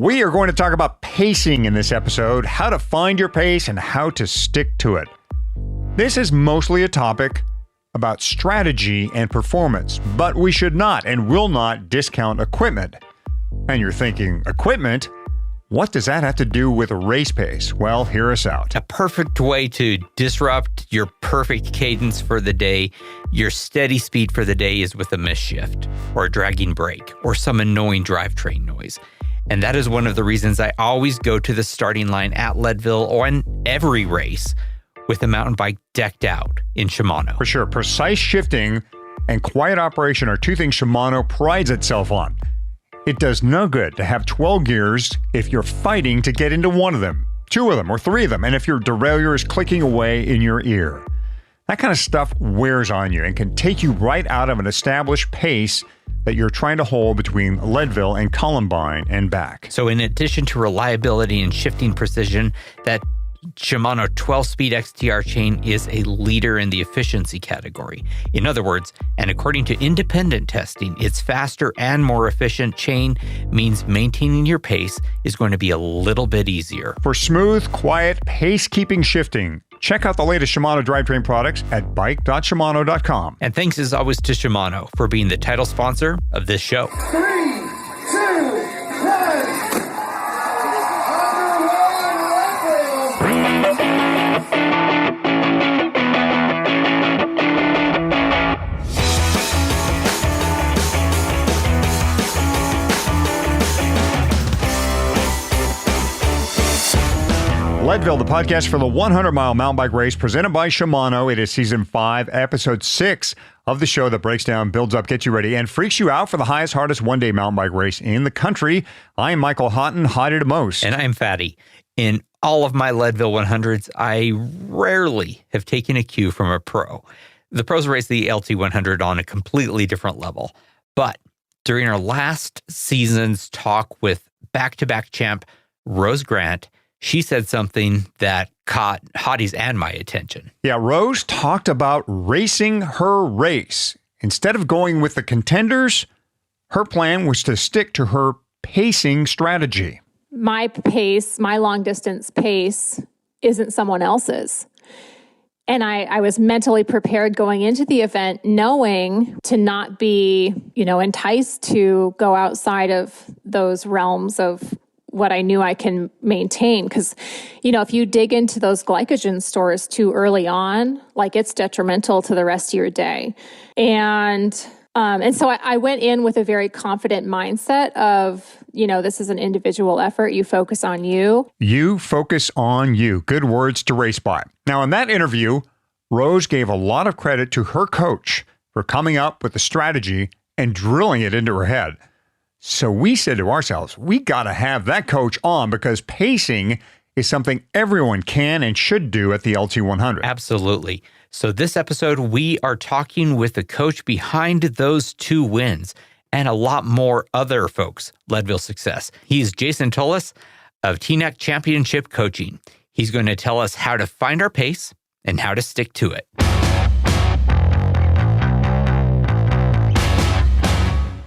We are going to talk about pacing in this episode, how to find your pace and how to stick to it. This is mostly a topic about strategy and performance, but we should not and will not discount equipment. And you're thinking, equipment? What does that have to do with a race pace? Well, hear us out. A perfect way to disrupt your perfect cadence for the day, your steady speed for the day, is with a miss shift or a dragging brake or some annoying drivetrain noise. And that is one of the reasons I always go to the starting line at Leadville or in every race with a mountain bike decked out in Shimano. For sure, precise shifting and quiet operation are two things Shimano prides itself on. It does no good to have 12 gears if you're fighting to get into one of them, two of them, or three of them, and if your derailleur is clicking away in your ear. That kind of stuff wears on you and can take you right out of an established pace that you're trying to hold between Leadville and Columbine and back. So in addition to reliability and shifting precision, that Shimano 12-speed XTR chain is a leader in the efficiency category. In other words, and according to independent testing, its faster and more efficient chain means maintaining your pace is going to be a little bit easier. For smooth, quiet, pace-keeping shifting, check out the latest Shimano drivetrain products at bike.shimano.com. And thanks as always to Shimano for being the title sponsor of this show. 3, 2, 1. Leadville, the podcast for the 100-mile mountain bike race presented by Shimano. It is season 5, episode 6 of the show that breaks down, builds up, gets you ready, and freaks you out for the highest, hardest one-day mountain bike race in the country. I'm Michael Houghton, hottie to most. And I'm Fatty. In all of my Leadville 100s, I rarely have taken a cue from a pro. The pros race the LT100 on a completely different level. But during our last season's talk with back-to-back champ Rose Grant, she said something that caught hotties and my attention. Yeah, Rose talked about racing her race. Instead of going with the contenders, her plan was to stick to her pacing strategy. My pace, my long distance pace, isn't someone else's. And I was mentally prepared going into the event, knowing to not be, enticed to go outside of those realms of what I knew I can maintain. Because, if you dig into those glycogen stores too early on, it's detrimental to the rest of your day. And so I went in with a very confident mindset of, this is an individual effort. You focus on you. You focus on you. Good words to race by. Now, in that interview, Rose gave a lot of credit to her coach for coming up with the strategy and drilling it into her head. So we said to ourselves, we got to have that coach on because pacing is something everyone can and should do at the LT100. Absolutely. So this episode, we are talking with the coach behind those 2 wins and a lot more other folks' Leadville success. He's Jason Tullous of TNAC Championship Coaching. He's going to tell us how to find our pace and how to stick to it.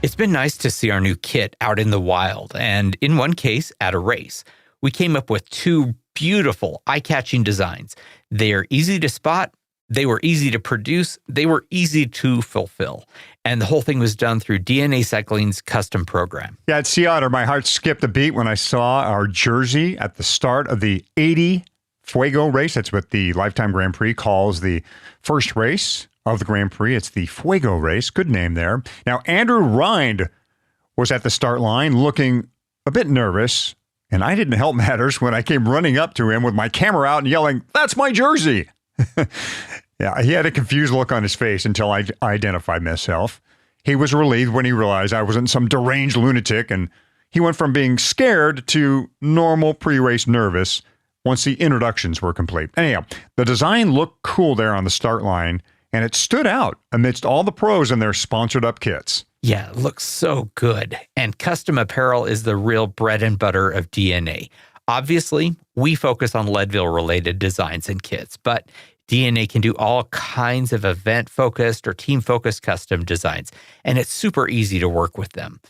It's been nice to see our new kit out in the wild, and in one case, at a race. We came up with 2 beautiful, eye-catching designs. They are easy to spot, they were easy to produce, they were easy to fulfill. And the whole thing was done through DNA Cycling's custom program. Yeah, at Sea Otter, my heart skipped a beat when I saw our jersey at the start of the 80 Fuego race. That's what the Lifetime Grand Prix calls the first race of the Grand Prix. It's the Fuego race. Good name there. Now, Andrew Rind was at the start line looking a bit nervous, and I didn't help matters when I came running up to him with my camera out and yelling, "That's my jersey!" Yeah, he had a confused look on his face until I identified myself. He was relieved when he realized I wasn't some deranged lunatic, and he went from being scared to normal pre-race nervous once the introductions were complete. Anyhow, the design looked cool there on the start line, and it stood out amidst all the pros and their sponsored up kits. Yeah, it looks so good. And custom apparel is the real bread and butter of DNA. Obviously, we focus on Leadville-related designs and kits, but DNA can do all kinds of event-focused or team-focused custom designs, and it's super easy to work with them.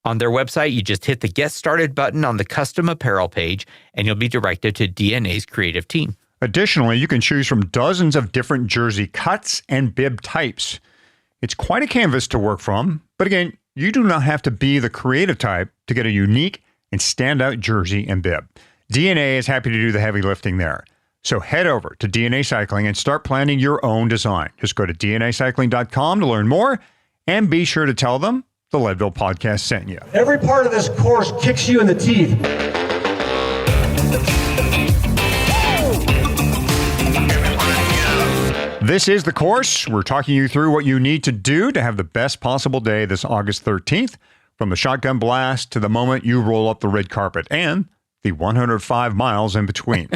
On their website, you just hit the Get Started button on the custom apparel page, and you'll be directed to DNA's creative team. Additionally, you can choose from dozens of different jersey cuts and bib types. It's quite a canvas to work from, but again, you do not have to be the creative type to get a unique and standout jersey and bib. DNA is happy to do the heavy lifting there. So head over to DNA Cycling and start planning your own design. Just go to dnacycling.com to learn more, and be sure to tell them the Leadville podcast sent you. Every part of this course kicks you in the teeth. This is the course. We're talking you through what you need to do to have the best possible day this August 13th, from the shotgun blast to the moment you roll up the red carpet, and the 105 miles in between.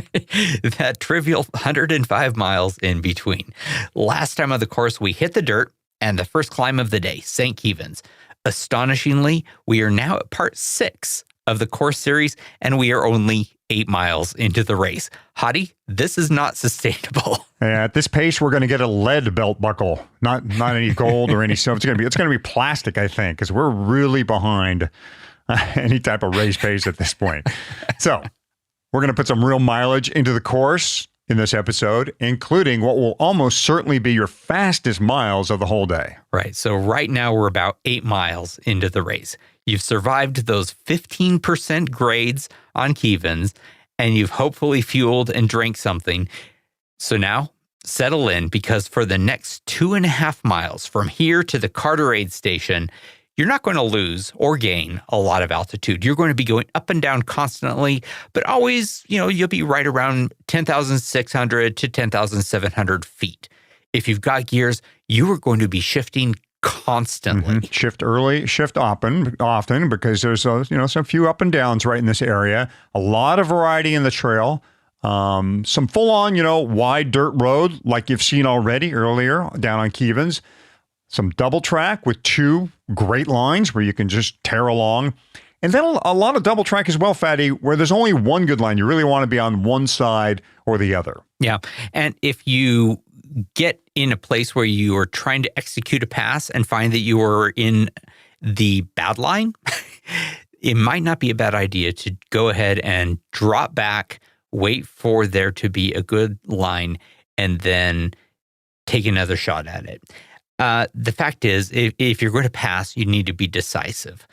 That trivial 105 miles in between. Last time on the course, we hit the dirt and the first climb of the day, St. Kevin's. Astonishingly, we are now at part 6 of the course series, and we are only 8 miles into the race. Hottie, this is not sustainable. At this pace, we're going to get a lead belt buckle, not any gold or any silver. It's going to be plastic, I think, because we're really behind any type of race pace at this point. So we're going to put some real mileage into the course in this episode, including what will almost certainly be your fastest miles of the whole day. Right. So right now we're about 8 miles into the race. You've survived those 15% grades on Kevin's, and you've hopefully fueled and drank something. So now settle in, because for the next 2.5 miles from here to the Carter aid station, you're not going to lose or gain a lot of altitude. You're going to be going up and down constantly, but always, you'll be right around 10,600 to 10,700 feet. If you've got gears, you are going to be shifting constantly. Mm-hmm. Shift early, shift often, because there's some few up and downs right in this area. A lot of variety in the trail. Some full-on, wide dirt road like you've seen already earlier down on Kevin's. Some double track with 2 great lines where you can just tear along. And then a lot of double track as well, Fatty, where there's only one good line. You really want to be on one side or the other. Yeah. And if you get in a place where you are trying to execute a pass and find that you are in the bad line, it might not be a bad idea to go ahead and drop back, wait for there to be a good line, and then take another shot at it. The fact is, if you're going to pass, you need to be decisive,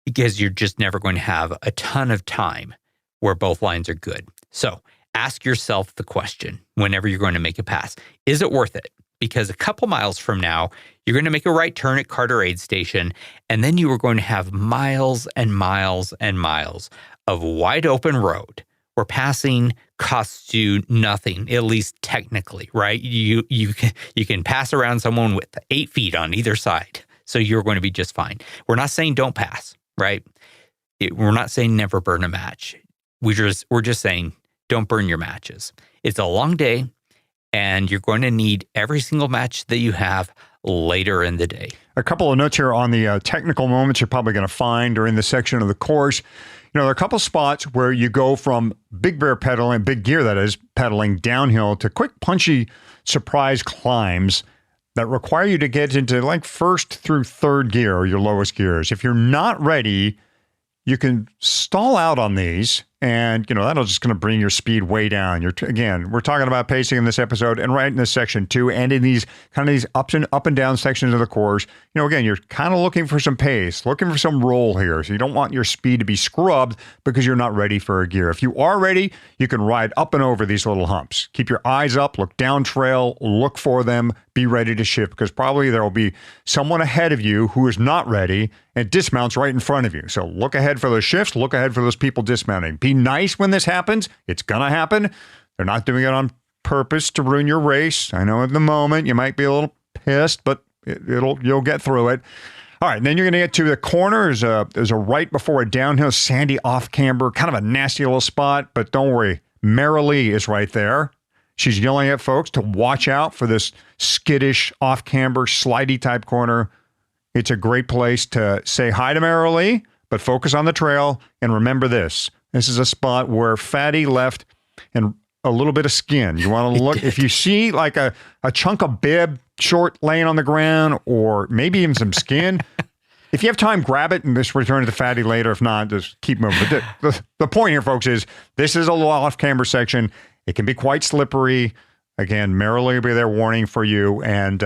because you're just never going to have a ton of time where both lines are good. So ask yourself the question whenever you're going to make a pass. Is it worth it? Because a couple miles from now, you're going to make a right turn at Carter aid station, and then you are going to have miles and miles and miles of wide open road where passing costs you nothing, at least technically, right? You can pass around someone with 8 feet on either side, so you're going to be just fine. We're not saying don't pass, right? We're not saying never burn a match. We're just saying don't burn your matches. It's a long day, and you're going to need every single match that you have later in the day. A couple of notes here on the technical moments you're probably going to find during this section of the course. There are a couple spots where you go from big bear pedaling, big gear that is, pedaling downhill to quick, punchy surprise climbs that require you to get into like first through third gear, or your lowest gears. If you're not ready, you can stall out on these, and that'll just going to bring your speed way down. We're talking about pacing in this episode, and right in this section too, and in these kind of these up and down sections of the course. Again, you're kind of looking for some pace, looking for some roll here. So you don't want your speed to be scrubbed because you're not ready for a gear. If you are ready, you can ride up and over these little humps. Keep your eyes up, look down trail, look for them, be ready to shift, because probably there will be someone ahead of you who is not ready and dismounts right in front of you. So look ahead for those shifts, look ahead for those people dismounting. Be nice when this happens. It's going to happen. They're not doing it on purpose to ruin your race. I know at the moment you might be a little pissed, but you'll get through it. All right, and then you're going to get to the corner. There's a right before a downhill sandy off camber, kind of a nasty little spot, but don't worry. Merilee is right there. She's yelling at folks to watch out for this skittish off camber slidey type corner. It's a great place to say hi to Merilee, but focus on the trail. And remember this. This is a spot where Fatty left and a little bit of skin. You want to look, if you see like a chunk of bib short laying on the ground, or maybe even some skin, if you have time, grab it and just return to the fatty later. If not, just keep moving. But the point here, folks, is this is a low off-camber section. It can be quite slippery. Again, Merilee will be there warning for you, and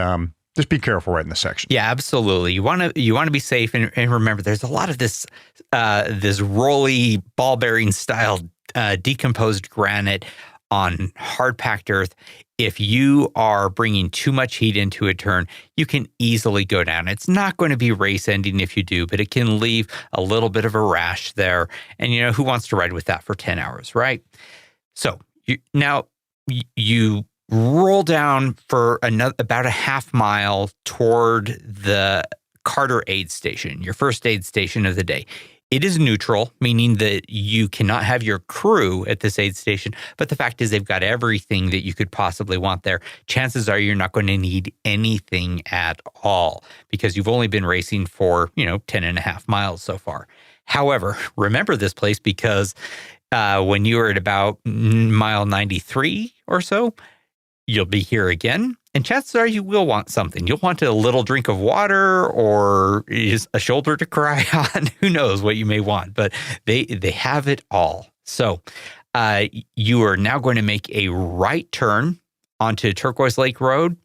just be careful right in this section. Yeah, absolutely. You want to be safe, and remember, there's a lot of this rolly ball bearing style decomposed granite on hard packed earth. If you are bringing too much heat into a turn, you can easily go down. It's not going to be race ending if you do, but it can leave a little bit of a rash there. And who wants to ride with that for 10 hours, right? So you roll down for about a half mile toward the Carter aid station, your first aid station of the day. It is neutral, meaning that you cannot have your crew at this aid station, but the fact is they've got everything that you could possibly want there. Chances are you're not going to need anything at all because you've only been racing for, 10 and a half miles so far. However, remember this place because when you are at about mile 93 or so, you'll be here again. And chances are you will want something. You'll want a little drink of water or a shoulder to cry on. Who knows what you may want, but they have it all. So you are now going to make a right turn onto Turquoise Lake Road,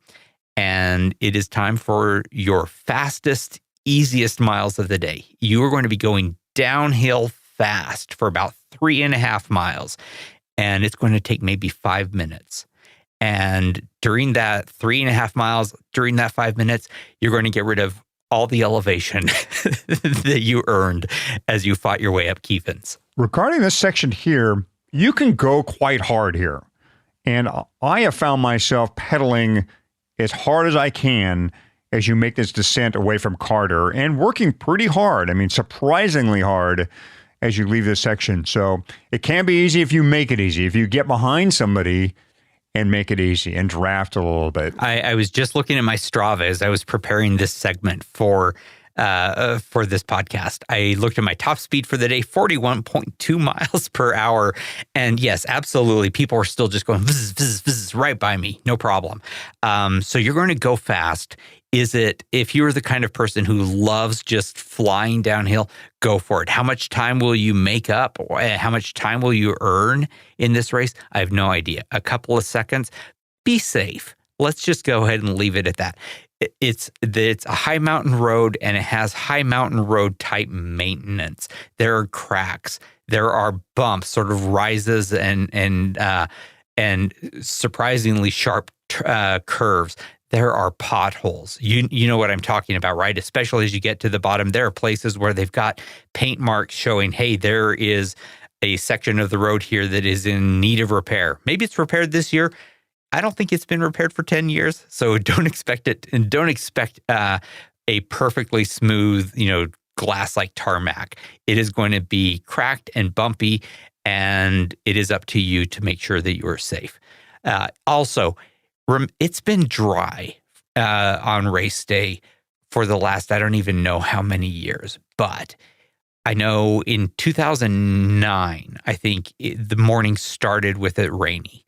and it is time for your fastest, easiest miles of the day. You are going to be going downhill fast for about 3.5 miles, and it's going to take maybe 5 minutes. And during that 3.5 miles, during that 5 minutes, you're going to get rid of all the elevation that you earned as you fought your way up Keefins. Regarding this section here, you can go quite hard here. And I have found myself pedaling as hard as I can as you make this descent away from Carter and working pretty hard. I mean, surprisingly hard as you leave this section. So it can be easy if you make it easy. If you get behind somebody and make it easy and draft a little bit. I was just looking at my Strava as I was preparing this segment for this podcast. I looked at my top speed for the day, 41.2 miles per hour. And yes, absolutely. People are still just going vzz, vzz, vzz, right by me. No problem. So you're going to go fast. If you're the kind of person who loves just flying downhill, go for it. How much time will you make up? How much time will you earn in this race? I have no idea. A couple of seconds. Be safe. Let's just go ahead and leave it at that. It's a high mountain road, and it has high mountain road type maintenance. There are cracks. There are bumps, sort of rises and surprisingly sharp curves. There are potholes. You know what I'm talking about, right? Especially as you get to the bottom, there are places where they've got paint marks showing, hey, there is a section of the road here that is in need of repair. Maybe it's repaired this year. I don't think it's been repaired for 10 years, so don't expect it. And don't expect a perfectly smooth, glass-like tarmac. It is going to be cracked and bumpy, and it is up to you to make sure that you are safe. Also, it's been dry on race day for the last, I don't even know how many years, but I know in 2009, I think the morning started with it rainy.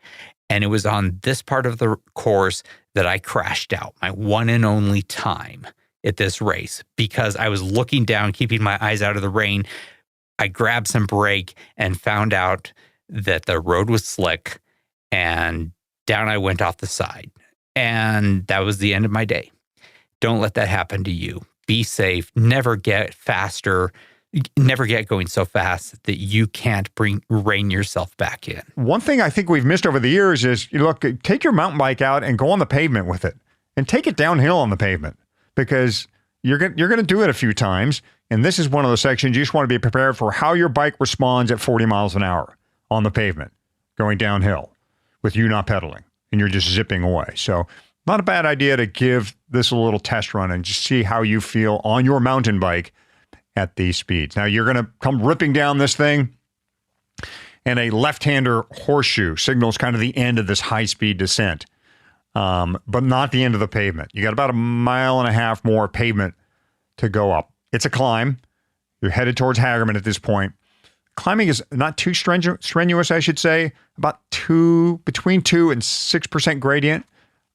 And it was on this part of the course that I crashed out, my one and only time at this race, because I was looking down, keeping my eyes out of the rain. I grabbed some brake and found out that the road was slick, and down I went off the side. And that was the end of my day. Don't let that happen to you. Be safe. Never get faster. Never get going so fast that you can't rein yourself back in. One thing I think we've missed over the years is, take your mountain bike out and go on the pavement with it, and take it downhill on the pavement, because you're going to do it a few times. And this is one of those sections you just want to be prepared for how your bike responds at 40 miles an hour on the pavement, going downhill with you not pedaling and you're just zipping away. So not a bad idea to give this a little test run and just see how you feel on your mountain bike at these speeds. Now you're going to come ripping down this thing, and a left-hander horseshoe signals kind of the end of this high-speed descent, but not the end of the pavement. You got about 1.5 miles more pavement to go up. It's a climb. You're headed towards Hagerman at this point. Climbing is not too strenuous, I should say, about between 2 and 6% gradient.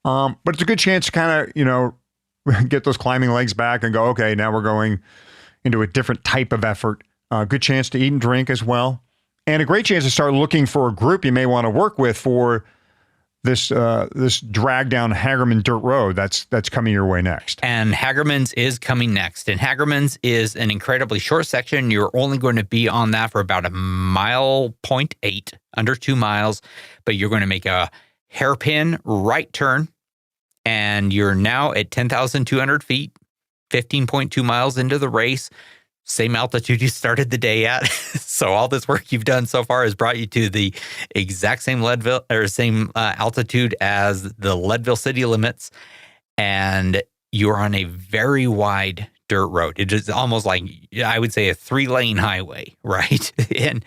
But it's a good chance to kind of, get those climbing legs back and go, okay, now we're going into a different type of effort. Good chance to eat and drink as well. And a great chance to start looking for a group you may want to work with for this drag down Hagerman Dirt Road that's coming your way next. And Hagerman's is coming next. And Hagerman's is an incredibly short section. You're only going to be on that for about 1.8 miles, under 2 miles, but you're going to make a hairpin right turn, and you're now at 10,200 feet, 15.2 miles into the race. Same altitude you started the day at. So all this work you've done so far has brought you to the exact same Leadville or same altitude as the Leadville city limits. And you're on a very wide dirt road. It is almost like, I would say, a 3-lane highway, right? And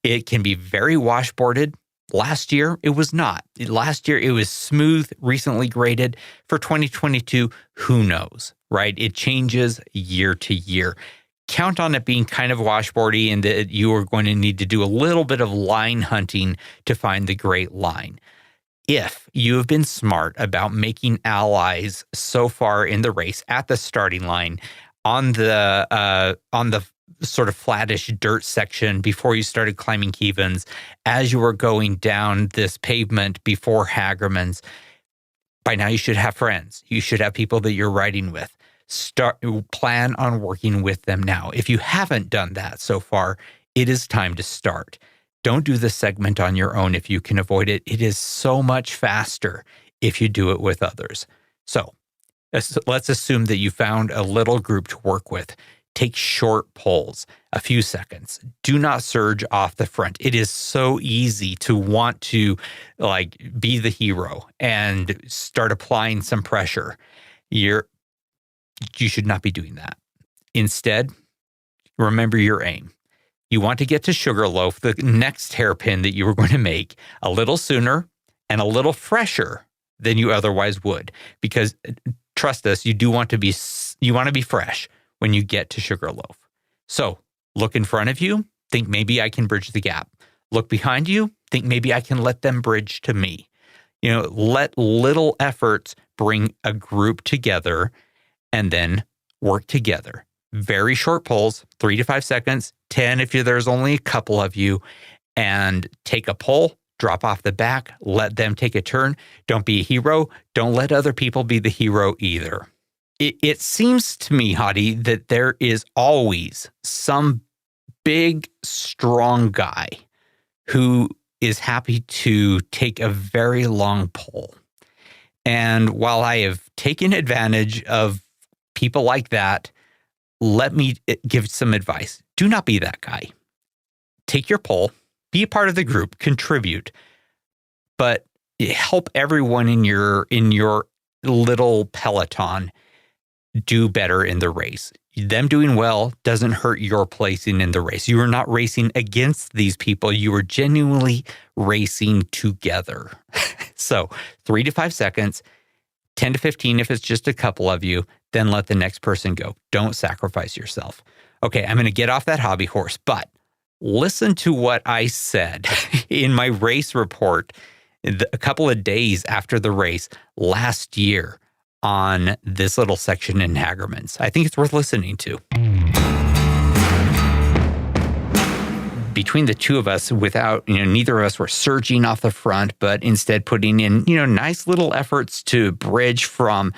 it can be very washboarded. Last year, it was not. Last year, it was smooth, recently graded. For 2022, who knows, right? It changes year to year. Count on it being kind of washboardy, and that you are going to need to do a little bit of line hunting to find the great line. If you have been smart about making allies so far in the race at the starting line on the sort of flattish dirt section before you started climbing Keevens, as you were going down this pavement before Hagerman's, by now you should have friends. You should have people that you're riding with. Plan on working with them now. If you haven't done that so far, it is time to start. Don't do this segment on your own if you can avoid it. It is so much faster if you do it with others. So let's assume that you found a little group to work with. Take short pulls, a few seconds. Do not surge off the front. It is so easy to want to be the hero and start applying some pressure. You should not be doing that. Instead, remember your aim. You want to get to Sugarloaf, the next hairpin that you were going to make, a little sooner and a little fresher than you otherwise would. Because trust us, you want to be fresh when you get to Sugarloaf. So look in front of you, think maybe I can bridge the gap. Look behind you, think maybe I can let them bridge to me. Let little efforts bring a group together and then work together. Very short pulls, 3 to 5 seconds, 10 if there's only a couple of you, and take a pull, drop off the back, let them take a turn. Don't be a hero. Don't let other people be the hero either. It seems to me, Hadi, that there is always some big, strong guy who is happy to take a very long pull. And while I have taken advantage of people like that, let me give some advice. Do not be that guy. Take your pull, be a part of the group, contribute, but help everyone in your little peloton do better in the race. Them doing well doesn't hurt your placing in the race. You are not racing against these people. You are genuinely racing together. So 3 to 5 seconds, 10 to 15 if it's just a couple of you, then let the next person go. Don't sacrifice yourself. Okay, I'm going to get off that hobby horse, but listen to what I said in my race report a couple of days after the race last year on this little section in Hagerman's. I think it's worth listening to. Between the two of us, without, neither of us were surging off the front, but instead putting in, nice little efforts to bridge from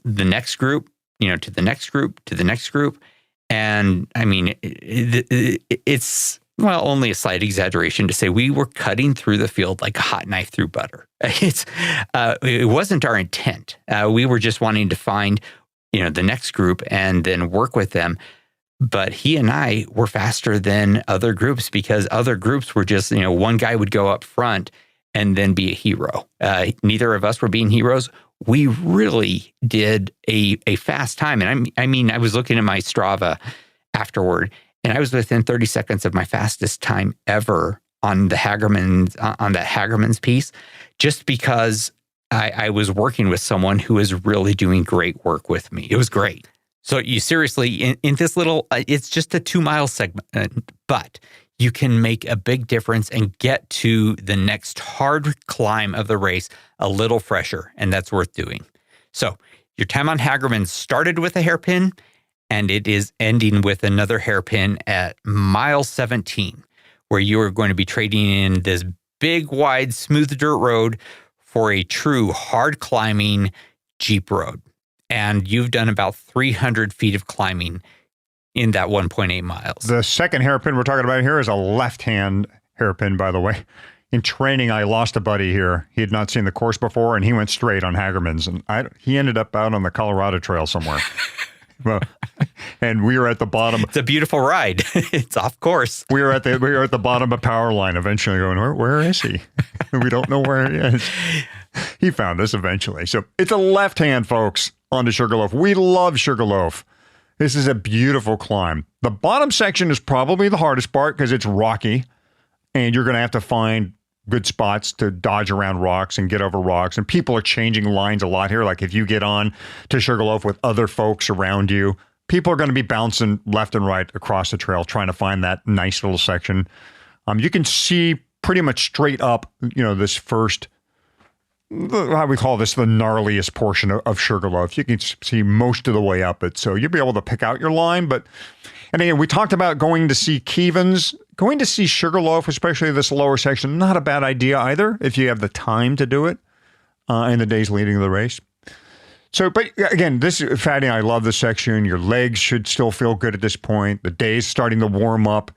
the next group, to the next group, to the next group. And I mean, it's, only a slight exaggeration to say we were cutting through the field like a hot knife through butter. It wasn't our intent. We were just wanting to find, the next group and then work with them. But he and I were faster than other groups because other groups were just, one guy would go up front and then be a hero. Neither of us were being heroes. We really did a fast time. And I was looking at my Strava afterward, and I was within 30 seconds of my fastest time ever on the Hagerman's piece, just because I was working with someone who was really doing great work with me. It was great. So you seriously, in this little, it's just a 2-mile segment, but you can make a big difference and get to the next hard climb of the race a little fresher, and that's worth doing. So your time on Hagerman started with a hairpin, and it is ending with another hairpin at mile 17, where you are going to be trading in this big, wide, smooth dirt road for a true hard climbing Jeep road. And you've done about 300 feet of climbing in that 1.8 miles. The second hairpin we're talking about here is a left-hand hairpin, by the way. In training, I lost a buddy here. He had not seen the course before, and he went straight on Hagerman's. And he ended up out on the Colorado Trail somewhere. Well, and we were at the bottom. It's a beautiful ride. It's off course. We were at the bottom of Power Line eventually going, where is he? We don't know where he is. He found us eventually. So it's a left hand, folks, onto Sugarloaf. We love Sugarloaf. This is a beautiful climb. The bottom section is probably the hardest part because it's rocky, and you're going to have to find good spots to dodge around rocks and get over rocks. And people are changing lines a lot here. Like if you get on to Sugarloaf with other folks around you, people are going to be bouncing left and right across the trail trying to find that nice little section. You can see pretty much straight up, this first, how we call this, the gnarliest portion of Sugarloaf. You can see most of the way up it. So you'll be able to pick out your line. And again, we talked about going to see Keevans. Going to see Sugarloaf, especially this lower section, not a bad idea either if you have the time to do it in the days leading to the race. So, but again, Fatty, I love this section. Your legs should still feel good at this point. The day's starting to warm up.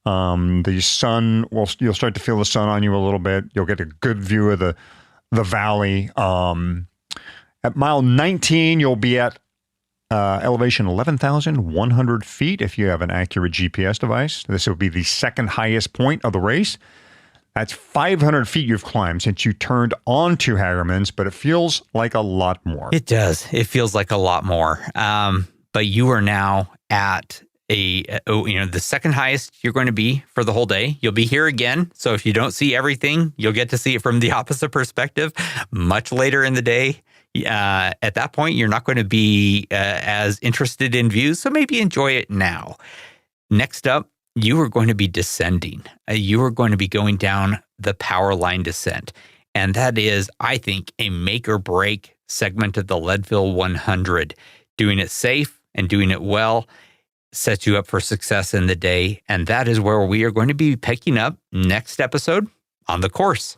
The sun, you'll start to feel the sun on you a little bit. You'll get a good view of the valley. At mile 19, you'll be at elevation 11,100 feet if you have an accurate GPS device. This will be the second highest point of the race. That's 500 feet you've climbed since you turned onto Hagerman's, but it feels like a lot more. It does. It feels like a lot more. But you are now at the second highest you're going to be for the whole day. You'll be here again. So if you don't see everything, you'll get to see it from the opposite perspective much later in the day. At that point, you're not going to be as interested in views, so maybe enjoy it now. Next up, you are going to be descending. You are going to be going down the power line descent. And that is, I think, a make or break segment of the Leadville 100. Doing it safe and doing it well sets you up for success in the day. And that is where we are going to be picking up next episode on the course.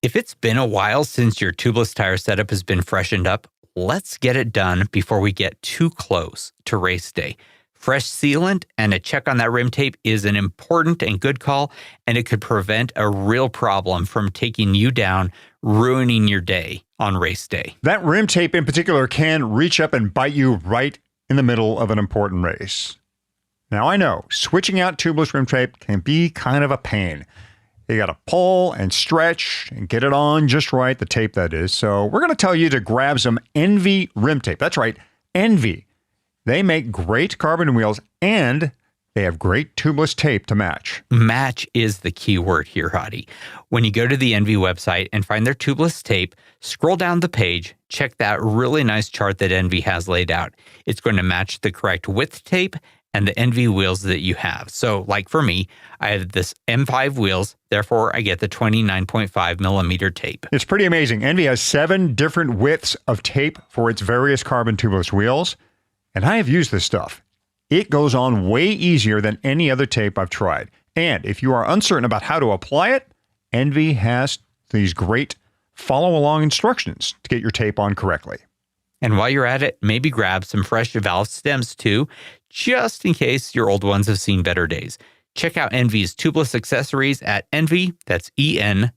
If it's been a while since your tubeless tire setup has been freshened up, let's get it done before we get too close to race day. Fresh sealant and a check on that rim tape is an important and good call, and it could prevent a real problem from taking you down, ruining your day on race day. That rim tape in particular can reach up and bite you right in the middle of an important race. Now, I know switching out tubeless rim tape can be kind of a pain. You got to pull and stretch and get it on just right, the tape that is. So we're going to tell you to grab some Envy rim tape. That's right, Envy. They make great carbon wheels and they have great tubeless tape to match. Match is the key word here, Hadi. When you go to the Envy website and find their tubeless tape, scroll down the page, check that really nice chart that Envy has laid out. It's going to match the correct width tape and the Envy wheels that you have. So like for me, I have this M5 wheels, therefore I get the 29.5 millimeter tape. It's pretty amazing. Envy has 7 different widths of tape for its various carbon tubeless wheels, and I have used this stuff. It goes on way easier than any other tape I've tried. And if you are uncertain about how to apply it, Envy has these great follow-along instructions to get your tape on correctly. And while you're at it, maybe grab some fresh valve stems too, just in case your old ones have seen better days. Check out Envy's tubeless accessories at Envy, that's ENVE.com.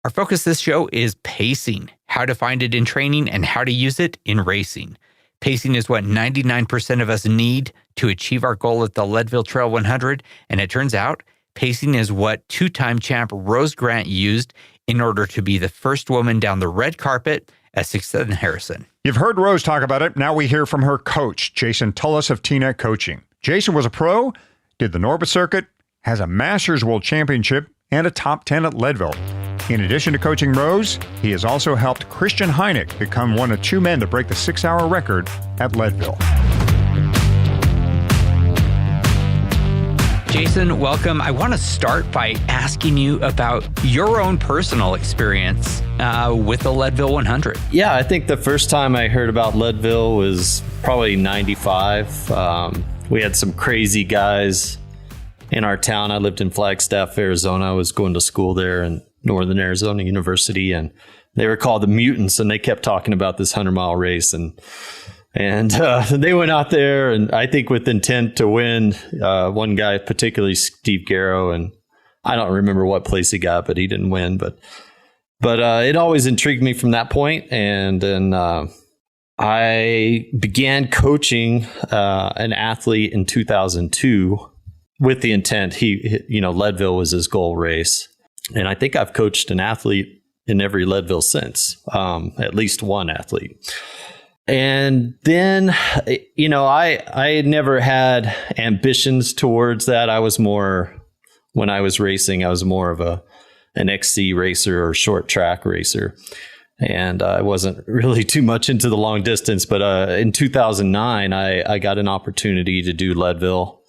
Our focus this show is pacing, how to find it in training and how to use it in racing. Pacing is what 99% of us need to achieve our goal at the Leadville Trail 100, and it turns out pacing is what 2-time champ Rose Grant used in order to be the first woman down the red carpet at 6th and Harrison. You've heard Rose talk about it. Now we hear from her coach, Jason Tullous of T-Net Coaching. Jason was a pro, did the Norbit circuit, has a Masters World Championship, and a top 10 at Leadville. In addition to coaching Rose, he has also helped Christian Heineck become one of 2 men to break the 6-hour record at Leadville. Jason, Jason, welcome. I want to start by asking you about your own personal experience with the Leadville 100. Yeah, I think the first time I heard about Leadville was probably 95. We had some crazy guys in our town. I lived in Flagstaff, Arizona. I was going to school there in Northern Arizona University, and they were called the Mutants, and they kept talking about this 100-mile race. And they went out there, and I think with intent to win. One guy, particularly Steve Garrow, and I don't remember what place he got, but he didn't win. But it always intrigued me from that point. And then I began coaching an athlete in 2002 with the intent. Leadville was his goal race. And I think I've coached an athlete in every Leadville since, at least one athlete. And then, I never had ambitions towards that. When I was racing, I was more of an XC racer or short track racer. And I wasn't really too much into the long distance. But in 2009, I got an opportunity to do Leadville.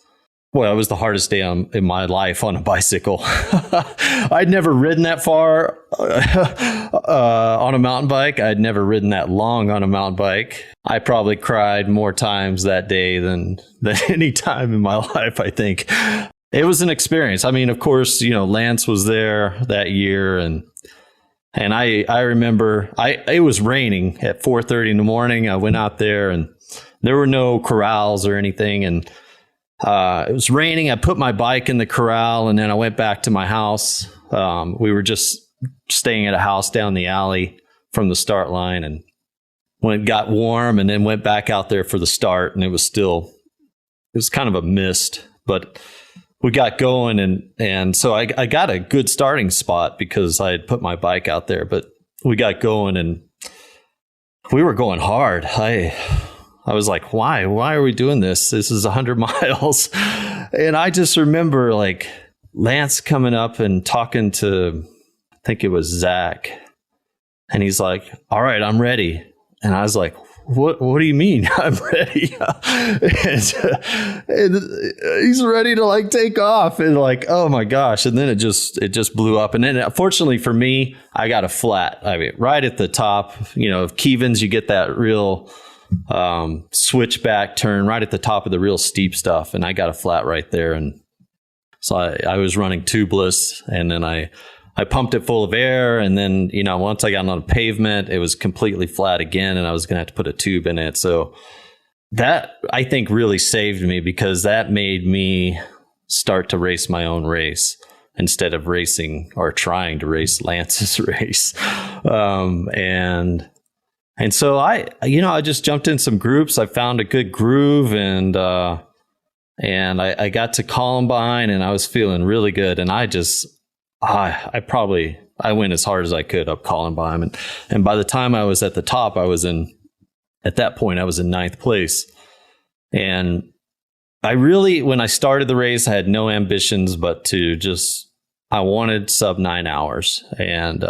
Well, it was the hardest day in my life on a bicycle. I'd never ridden that far on a mountain bike. I'd never ridden that long on a mountain bike. I probably cried more times that day than any time in my life, I think. It was an experience. I mean, of course, Lance was there that year, and I remember it was raining at 4:30 in the morning. I went out there, and there were no corrals or anything, and it was raining. I put my bike in the corral, and then I went back to my house. We were just staying at a house down the alley from the start line, and when it got warm, and then went back out there for the start, and it was kind of a mist, but we got going, and so I got a good starting spot because I had put my bike out there, but we got going, and we were going hard. I was like, why are we doing this? This is 100 miles. And I just remember like Lance coming up and talking to, I think it was Zach. And he's like, all right, I'm ready. And I was like, what do you mean I'm ready? and he's ready to like take off, and like, oh my gosh. And then it just blew up. And then fortunately for me, I got a flat. I mean, right at the top, of Kevens, you get that real switchback turn right at the top of the real steep stuff, and I got a flat right there. And so I was running tubeless, and then I pumped it full of air, and then once I got on the pavement, it was completely flat again, and I was gonna have to put a tube in it. So that, I think, really saved me, because that made me start to race my own race instead of racing or trying to race Lance's race. And so I just jumped in some groups. I found a good groove, and I got to Columbine, and I was feeling really good. And I went as hard as I could up Columbine. And by the time I was at the top, at that point, I was in 9th place. And when I started the race, I had no ambitions, but I wanted sub 9 hours. And,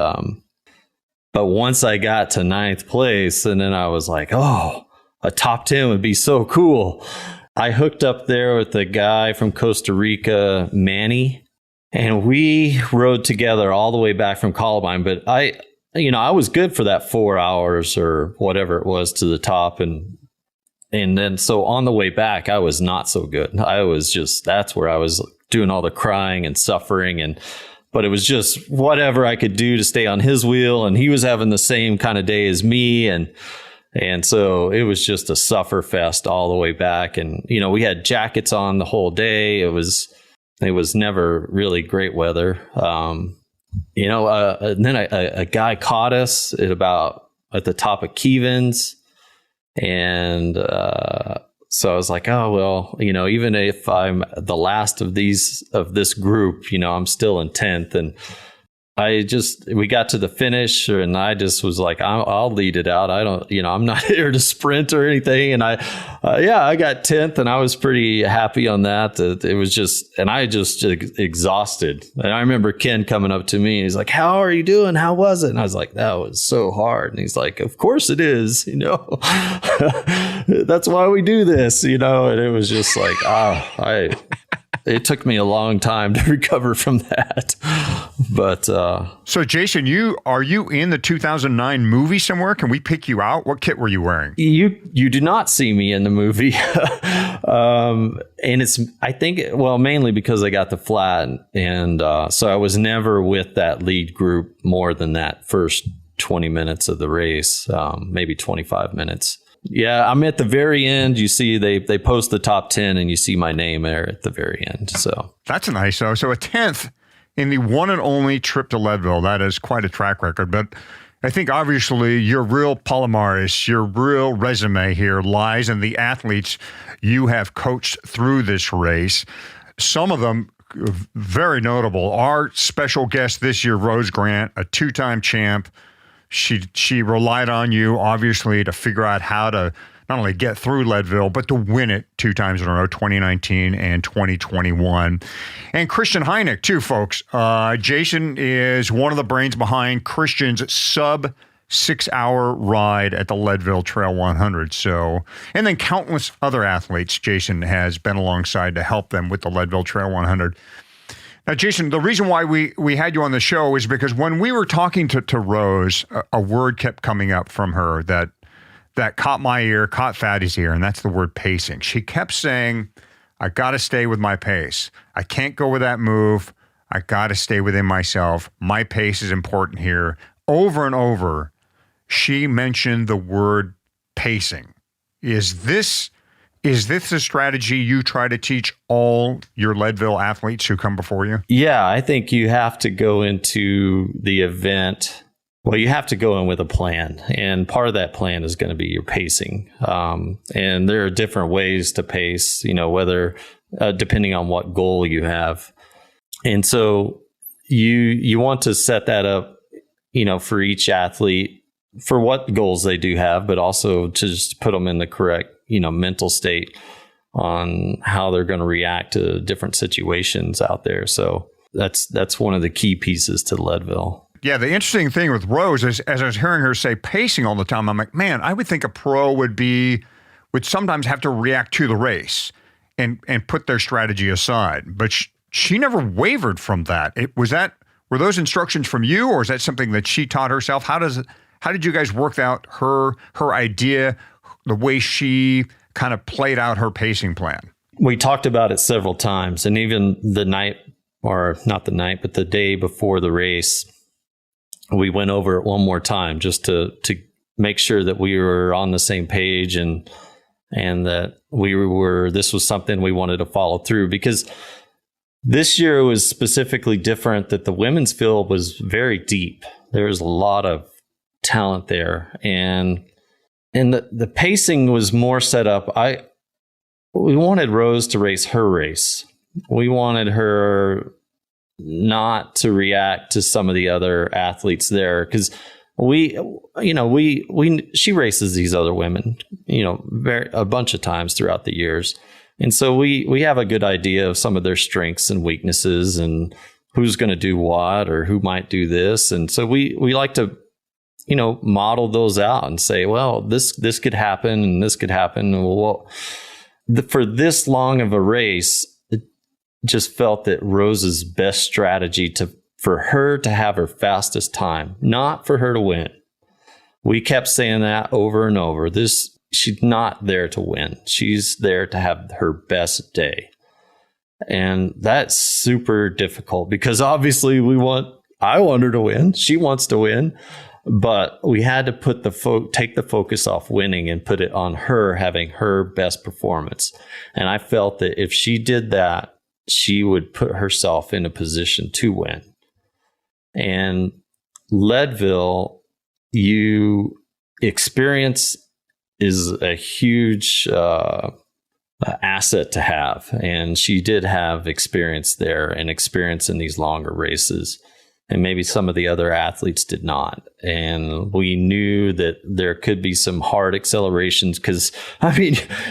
but once I got to 9th place, and then I was like, oh, a top 10 would be so cool. I hooked up there with a guy from Costa Rica, Manny, and we rode together all the way back from Columbine. But I was good for that 4 hours or whatever it was to the top. And then so on the way back, I was not so good. That's where I was doing all the crying and suffering, but it was just whatever I could do to stay on his wheel. And he was having the same kind of day as me. And so it was just a suffer fest all the way back. And, we had jackets on the whole day. It was never really great weather. And then a guy caught us at the top of Kevens. And, so I was like, oh, well, even if I'm the last of this group, I'm still in 10th. And we got to the finish, and I just was like, I'll lead it out. I don't, I'm not here to sprint or anything. And I got 10th, and I was pretty happy on that. It was just, and I just exhausted. And I remember Ken coming up to me, and he's like, how are you doing? How was it? And I was like, that was so hard. And he's like, of course it is, that's why we do this, and it was just like, it took me a long time to recover from that. But so Jason, are you in the 2009 movie somewhere? Can we pick you out? What kit were you wearing? You do not see me in the movie. And it's, I think, well, mainly because I got the flat. And so I was never with that lead group more than that first 20 minutes of the race, maybe 25 minutes. Yeah, I'm at the very end. You see, they post the top 10 and you see my name there at the very end. So that's nice. So a 10th in the one and only trip to Leadville. That is quite a track record. But I think obviously your real palmarès, your real resume here lies in the athletes you have coached through this race. Some of them very notable. Our special guest this year, Rose Grant, a two-time champ. She relied on you, obviously, to figure out how to not only get through Leadville, but to win it 2 times in a row, 2019 and 2021. And Christian Heineck, too, folks. Jason is one of the brains behind Christian's sub-6-hour ride at the Leadville Trail 100. So, and then countless other athletes Jason has been alongside to help them with the Leadville Trail 100. Now, Jason, the reason why we had you on the show is because when we were talking to Rose, a word kept coming up from her that caught my ear, caught Fatty's ear, and that's the word pacing. She kept saying, I got to stay with my pace. I can't go with that move. I got to stay within myself. My pace is important here. Over and over, she mentioned the word pacing. Is this a strategy you try to teach all your Leadville athletes who come before you? Yeah, I think you have to go into the event. Well, you have to go in with a plan, and part of that plan is going to be your pacing. And there are different ways to pace, whether depending on what goal you have. And so you want to set that up, for each athlete for what goals they do have, but also to just put them in the correct mental state on how they're going to react to different situations out there. So that's one of the key pieces to Leadville. Yeah, the interesting thing with Rose is, as I was hearing her say pacing all the time, I'm like, man, I would think a pro would sometimes have to react to the race and put their strategy aside. But she never wavered from that. Were those instructions from you, or is that something that she taught herself? How did you guys work out her idea, the way she kind of played out her pacing plan? We talked about it several times, and even the night, or not the night, but the day before the race, we went over it one more time just to make sure that we were on the same page and that this was something we wanted to follow through, because this year was specifically different, that the women's field was very deep. There was a lot of talent there, and the pacing was more set up. We wanted Rose to race her race. We wanted her not to react to some of the other athletes there, because she races these other women, a bunch of times throughout the years. And so we have a good idea of some of their strengths and weaknesses and who's going to do what or who might do this. And so we like to, model those out and say, well, this could happen and this could happen. Well, for this long of a race, it just felt that Rose's best strategy for her to have her fastest time, not for her to win. We kept saying that over and over. She's not there to win. She's there to have her best day. And that's super difficult, because obviously I want her to win. She wants to win. But we had to take the focus off winning and put it on her having her best performance. And I felt that if she did that, she would put herself in a position to win. And Leadville, experience is a huge asset to have. And she did have experience there and experience in these longer races. And maybe some of the other athletes did not. And we knew that there could be some hard accelerations, because,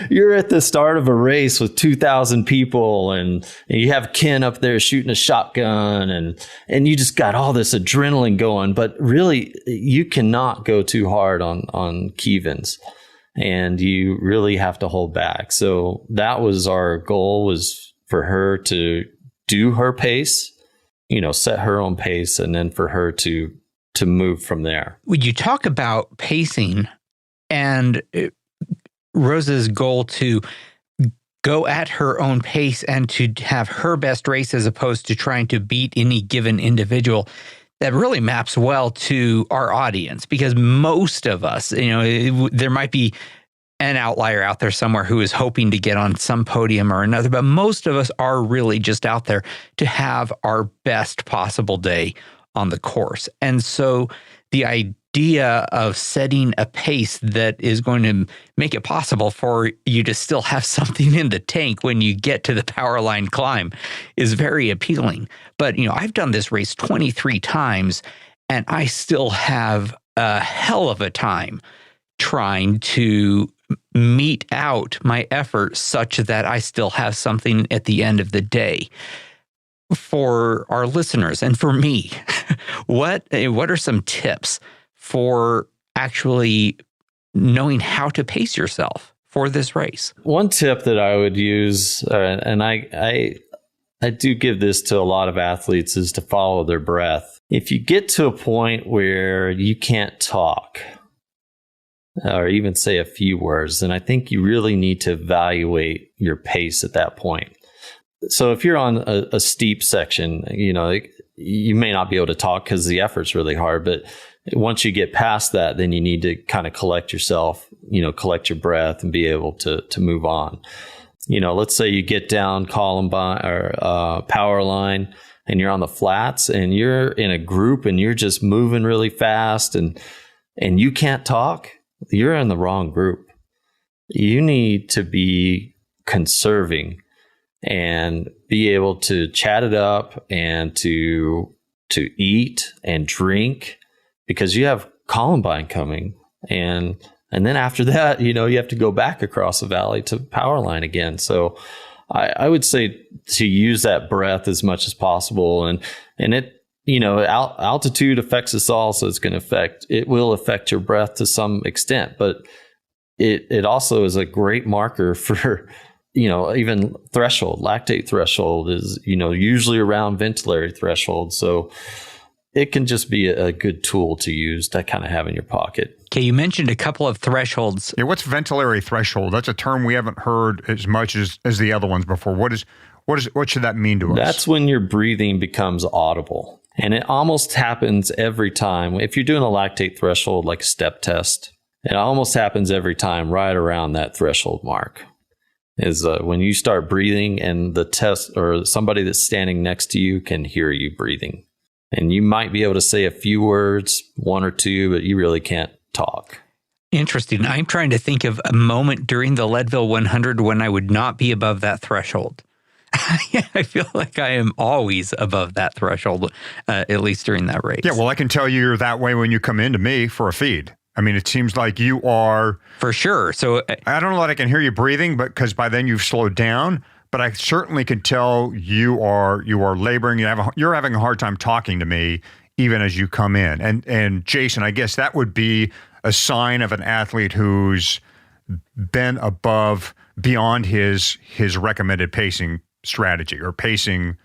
you're at the start of a race with 2,000 people and you have Ken up there shooting a shotgun and you just got all this adrenaline going. But really, you cannot go too hard on Kevins, and you really have to hold back. So that was our goal, was for her to do her pace, set her own pace, and then for her to move from there. When you talk about pacing and Rose's goal to go at her own pace and to have her best race as opposed to trying to beat any given individual, that really maps well to our audience, because most of us, there might be an outlier out there somewhere who is hoping to get on some podium or another, but most of us are really just out there to have our best possible day on the course. And so the idea of setting a pace that is going to make it possible for you to still have something in the tank when you get to the power line climb is very appealing. But, I've done this race 23 times and I still have a hell of a time trying to mete out my effort such that I still have something at the end of the day. For our listeners and for me, what are some tips for actually knowing how to pace yourself for this race? One tip that I would use, and I do give this to a lot of athletes, is to follow their breath. If you get to a point where you can't talk or even say a few words, then I think you really need to evaluate your pace at that point. So if you're on a steep section, you may not be able to talk because the effort's really hard. But once you get past that, then you need to kind of collect yourself, collect your breath and be able to move on. Let's say you get down Columbine or power line and you're on the flats and you're in a group and you're just moving really fast and you can't talk. You're in the wrong group. You need to be conserving and be able to chat it up and to eat and drink, because you have Columbine coming. And then after that, you have to go back across the valley to power line again. So I would say to use that breath as much as possible. And it, altitude affects us all. So it will affect your breath to some extent, but it also is a great marker for, even threshold. Lactate threshold is, usually around ventilatory threshold. So it can just be a good tool to use to kind of have in your pocket. Okay, you mentioned a couple of thresholds. Yeah, what's ventilatory threshold? That's a term we haven't heard as much as the other ones before. What should that mean to us? That's when your breathing becomes audible. And it almost happens every time. If you're doing a lactate threshold, like a step test, it almost happens every time right around that threshold mark. Is when you start breathing and the test or somebody that's standing next to you can hear you breathing. And you might be able to say a few words, one or two, but you really can't talk. Interesting. I'm trying to think of a moment during the Leadville 100 when I would not be above that threshold. I feel like I am always above that threshold, at least during that race. Yeah, well, I can tell you're that way when you come into me for a feed. I mean, it seems like you are. For sure. So I don't know that I can hear you breathing, but because by then you've slowed down. But I certainly can tell you are laboring. You're having a hard time talking to me, even as you come in. And Jason, I guess that would be a sign of an athlete who's been beyond his recommended pacing strategy or pacing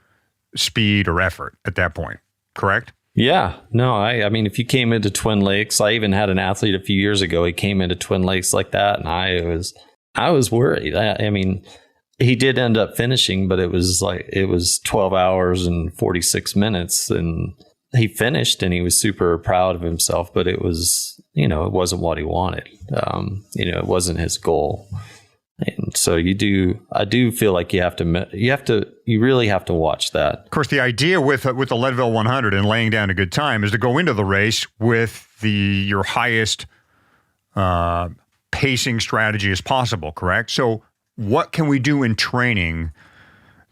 speed or effort at that point. Correct? Yeah, no, I mean, if you came into Twin Lakes, I even had an athlete a few years ago. He came into Twin Lakes like that, and I was worried. I mean, he did end up finishing, but it was 12 hours and 46 minutes, and he finished, and he was super proud of himself. But it was, it wasn't what he wanted. It wasn't his goal. And so I do feel like you really have to watch that. Of course, the idea with the Leadville 100 and laying down a good time is to go into the race with your highest pacing strategy as possible, correct? So what can we do in training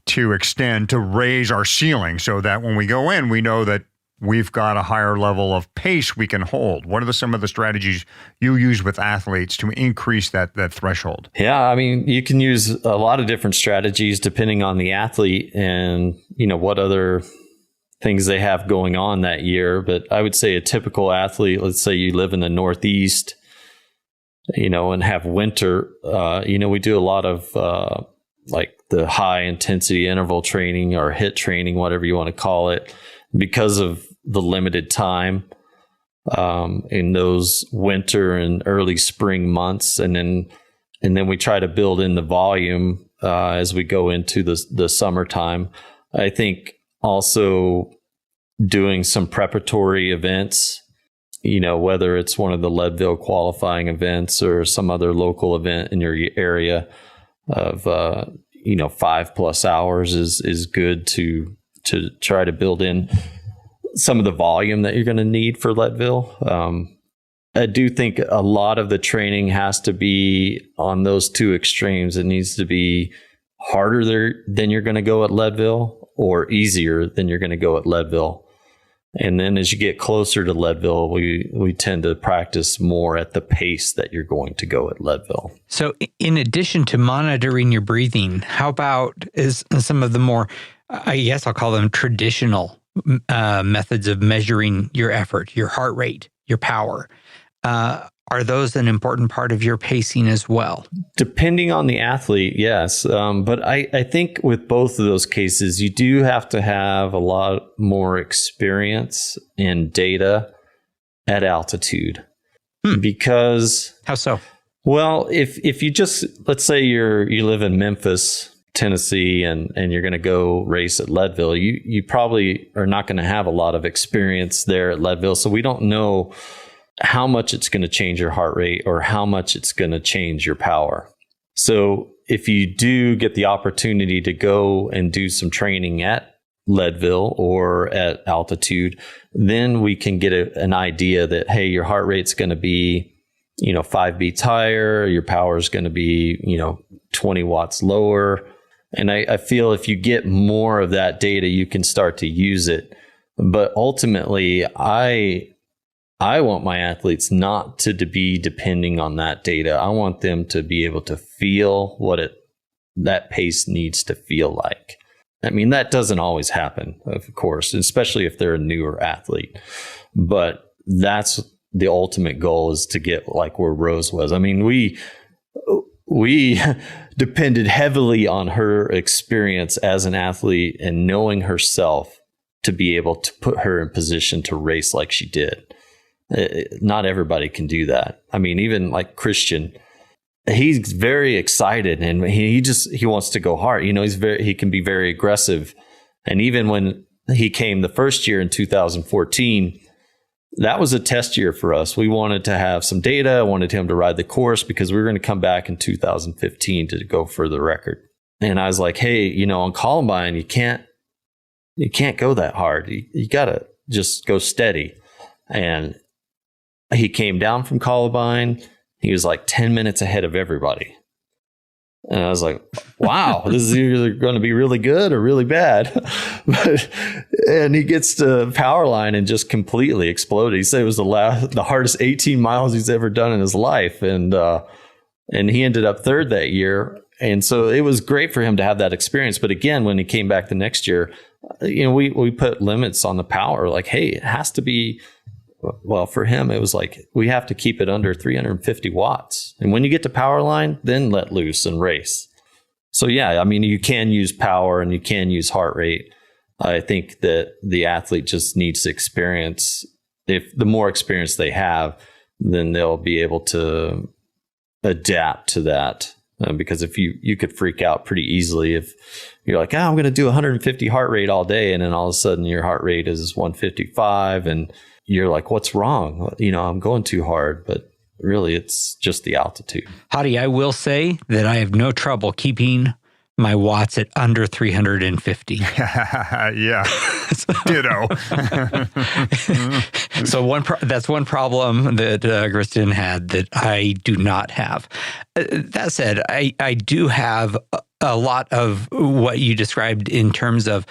to raise our ceiling so that when we go in, we know that we've got a higher level of pace we can hold? What are some of the strategies you use with athletes to increase that threshold? Yeah, I mean, you can use a lot of different strategies depending on the athlete and, what other things they have going on that year. But I would say a typical athlete, let's say you live in the Northeast, and have winter, we do a lot of like the high intensity interval training or HIIT training, whatever you want to call it, because of the limited time in those winter and early spring months. And then we try to build in the volume as we go into the summertime. I think also doing some preparatory events, whether it's one of the Leadville qualifying events or some other local event in your area of, 5+ hours is good to try to build in some of the volume that you're going to need for Leadville. I do think a lot of the training has to be on those two extremes. It needs to be harder than you're going to go at Leadville or easier than you're going to go at Leadville. And then as you get closer to Leadville, we tend to practice more at the pace that you're going to go at Leadville. So in addition to monitoring your breathing, how about is some of the more, I guess I'll call them traditional methods of measuring your effort, your heart rate, your power? Are those an important part of your pacing as well? Depending on the athlete, yes. But I think with both of those cases, you do have to have a lot more experience and data at altitude. Because... How so? Well, if you just, let's say you live in Memphis, Tennessee, and you're going to go race at Leadville, you probably are not going to have a lot of experience there at Leadville. So we don't know how much it's going to change your heart rate or how much it's going to change your power. So if you do get the opportunity to go and do some training at Leadville or at altitude, then we can get an idea that, hey, your heart rate's going to be, 5 beats higher, your power is going to be, 20 watts lower. And I feel if you get more of that data, you can start to use it. But ultimately, I want my athletes not to be depending on that data. I want them to be able to feel what that pace needs to feel like. I mean, that doesn't always happen, of course, especially if they're a newer athlete. But that's the ultimate goal, is to get like where Rose was. I mean, we depended heavily on her experience as an athlete and knowing herself to be able to put her in position to race like she did. Not everybody can do that. I mean, even like Christian, he's very excited and he wants to go hard. He can be very aggressive. And even when he came the first year in 2014, that was a test year for us. We wanted to have some data. I wanted him to ride the course because we were going to come back in 2015 to go for the record. And I was like, hey, on Columbine, you can't go that hard. You got to just go steady. And he came down from Columbine. He was like 10 minutes ahead of everybody. And I was like, wow, this is either going to be really good or really bad. And he gets to Powerline and just completely exploded. He said it was the hardest 18 miles he's ever done in his life. And he ended up third that year. And so it was great for him to have that experience. But again, when he came back the next year, we put limits on the power. Like, hey, it has to be... Well, for him, it was like, we have to keep it under 350 watts. And when you get to Powerline, then let loose and race. So, yeah, I mean, you can use power and you can use heart rate. I think that the athlete just needs experience. If the more experience they have, then they'll be able to adapt to that. Because if you could freak out pretty easily if you're like, I'm going to do 150 heart rate all day. And then all of a sudden your heart rate is 155 and you're like, what's wrong? I'm going too hard, but really it's just the altitude. Hadi, I will say that I have no trouble keeping my watts at under 350. Yeah, ditto. So that's one problem that Kristen had that I do not have. That said, I do have a lot of what you described in terms of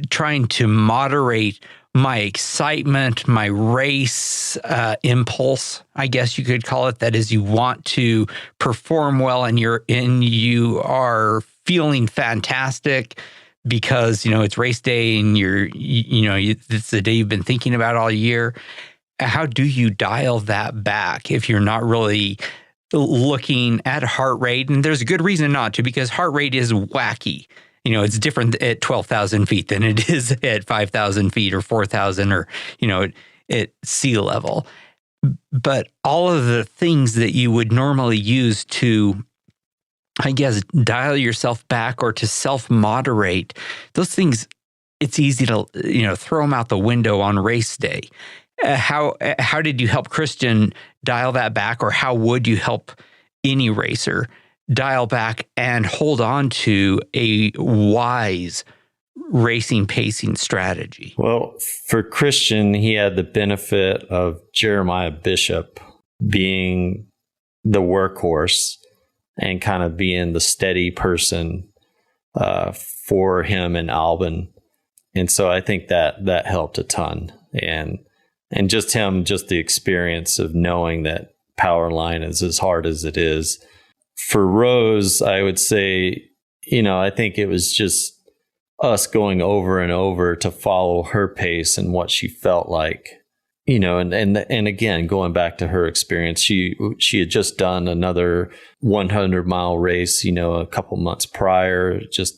trying to moderate my excitement, my race impulse, I guess you could call it. That is, you want to perform well and you are feeling fantastic because, it's race day and it's the day you've been thinking about all year. How do you dial that back if you're not really looking at heart rate, and there's a good reason not to, because heart rate is wacky. It's different at 12,000 feet than it is at 5,000 feet or 4,000 or, at sea level. But all of the things that you would normally use to, I guess, dial yourself back or to self-moderate, those things, it's easy to, throw them out the window on race day. How did you help Christian dial that back, or how would you help any racer dial back and hold on to a wise racing pacing strategy? Well, for Christian, he had the benefit of Jeremiah Bishop being the workhorse and kind of being the steady person for him in Albin. And so I think that helped a ton. And just the experience of knowing that power line is as hard as it is. For Rose, I would say, I think it was just us going over and over to follow her pace and what she felt like, and again, going back to her experience, she had just done another 100-mile race, a couple months prior, just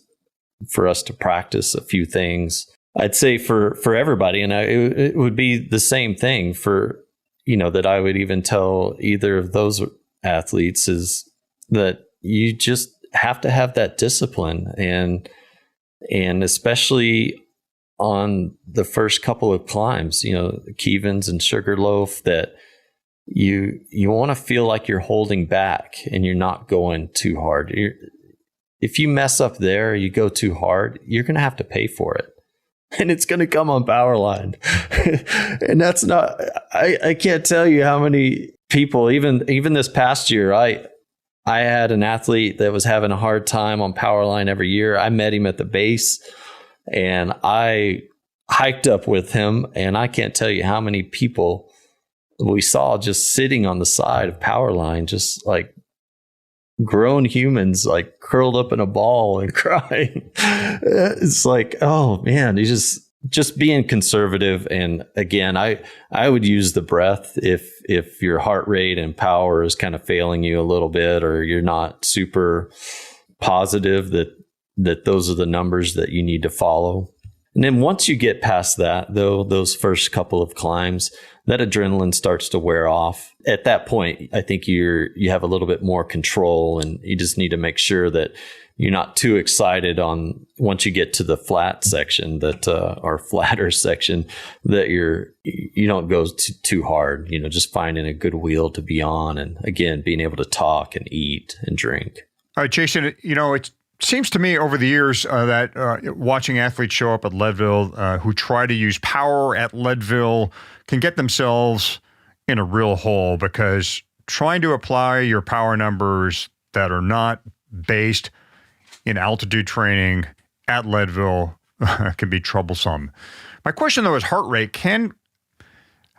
for us to practice a few things. I'd say for everybody, and it would be the same thing for, that I would even tell either of those athletes, is that you just have to have that discipline, and especially on the first couple of climbs, Kevins and Sugarloaf, that you want to feel like you're holding back and you're not going too hard. If you mess up there, you go too hard, you're going to have to pay for it. And it's going to come on power line. And that's not, I can't tell you how many people, even this past year, I had an athlete that was having a hard time on power line every year. I met him at the base and I hiked up with him, and I can't tell you how many people we saw just sitting on the side of power line, just like grown humans, like curled up in a ball and crying. It's like, oh man, you just being conservative. And again, I would use the breath if your heart rate and power is kind of failing you a little bit, or you're not super positive that those are the numbers that you need to follow. And then once you get past that, though, those first couple of climbs, that adrenaline starts to wear off. At that point, I think you have a little bit more control, and you just need to make sure that you're not too excited on once you get to the flat section, that or flatter section, that you don't go too hard. Just finding a good wheel to be on, and again, being able to talk and eat and drink. All right, Jason, it seems to me over the years that watching athletes show up at Leadville who try to use power at Leadville can get themselves in a real hole, because trying to apply your power numbers that are not based in altitude training at Leadville can be troublesome. My question, though, is heart rate.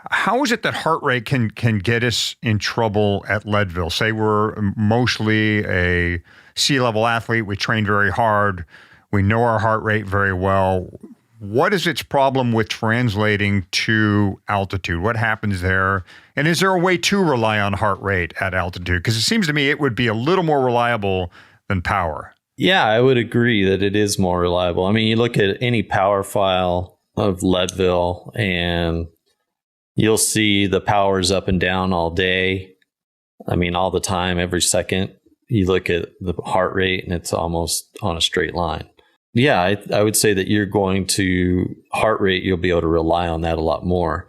How is it that heart rate can get us in trouble at Leadville? Say we're mostly a sea level athlete. We train very hard. We know our heart rate very well. What is its problem with translating to altitude? What happens there? And is there a way to rely on heart rate at altitude? Because it seems to me it would be a little more reliable than power. Yeah, I would agree that it is more reliable. I mean, you look at any power file of Leadville and you'll see the powers up and down all day. I mean, all the time, every second. You look at the heart rate and it's almost on a straight line. Yeah, I would say that you're going to heart rate, you'll be able to rely on that a lot more.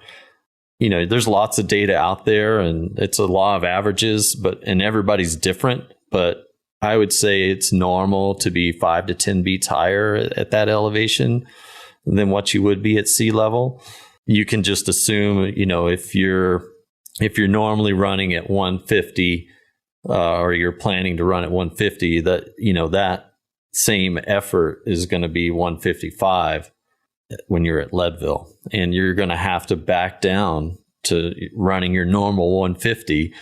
There's lots of data out there, and it's a law of averages, and everybody's different. But I would say it's normal to be 5 to 10 beats higher at that elevation than what you would be at sea level. You can just assume, if you're normally running at 150, or you're planning to run at 150, that that same effort is going to be 155 when you're at Leadville, and you're going to have to back down to running your normal 150.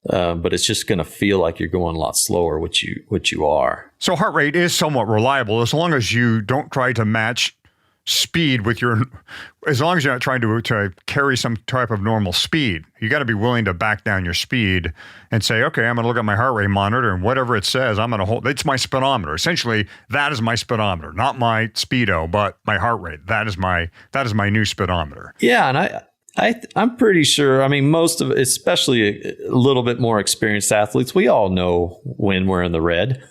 But it's just going to feel like you're going a lot slower, which you are. So heart rate is somewhat reliable as long as you don't try to match speed with your, as long as you're not trying to carry some type of normal speed. You got to be willing to back down your speed and say, okay, I'm going to look at my heart rate monitor, and whatever it says, I'm going to hold. It's my speedometer. Essentially, that is my speedometer, not my speedo, but my heart rate. That is my new speedometer. Yeah, and I'm pretty sure. I mean, most of, especially a little bit more experienced athletes, we all know when we're in the red,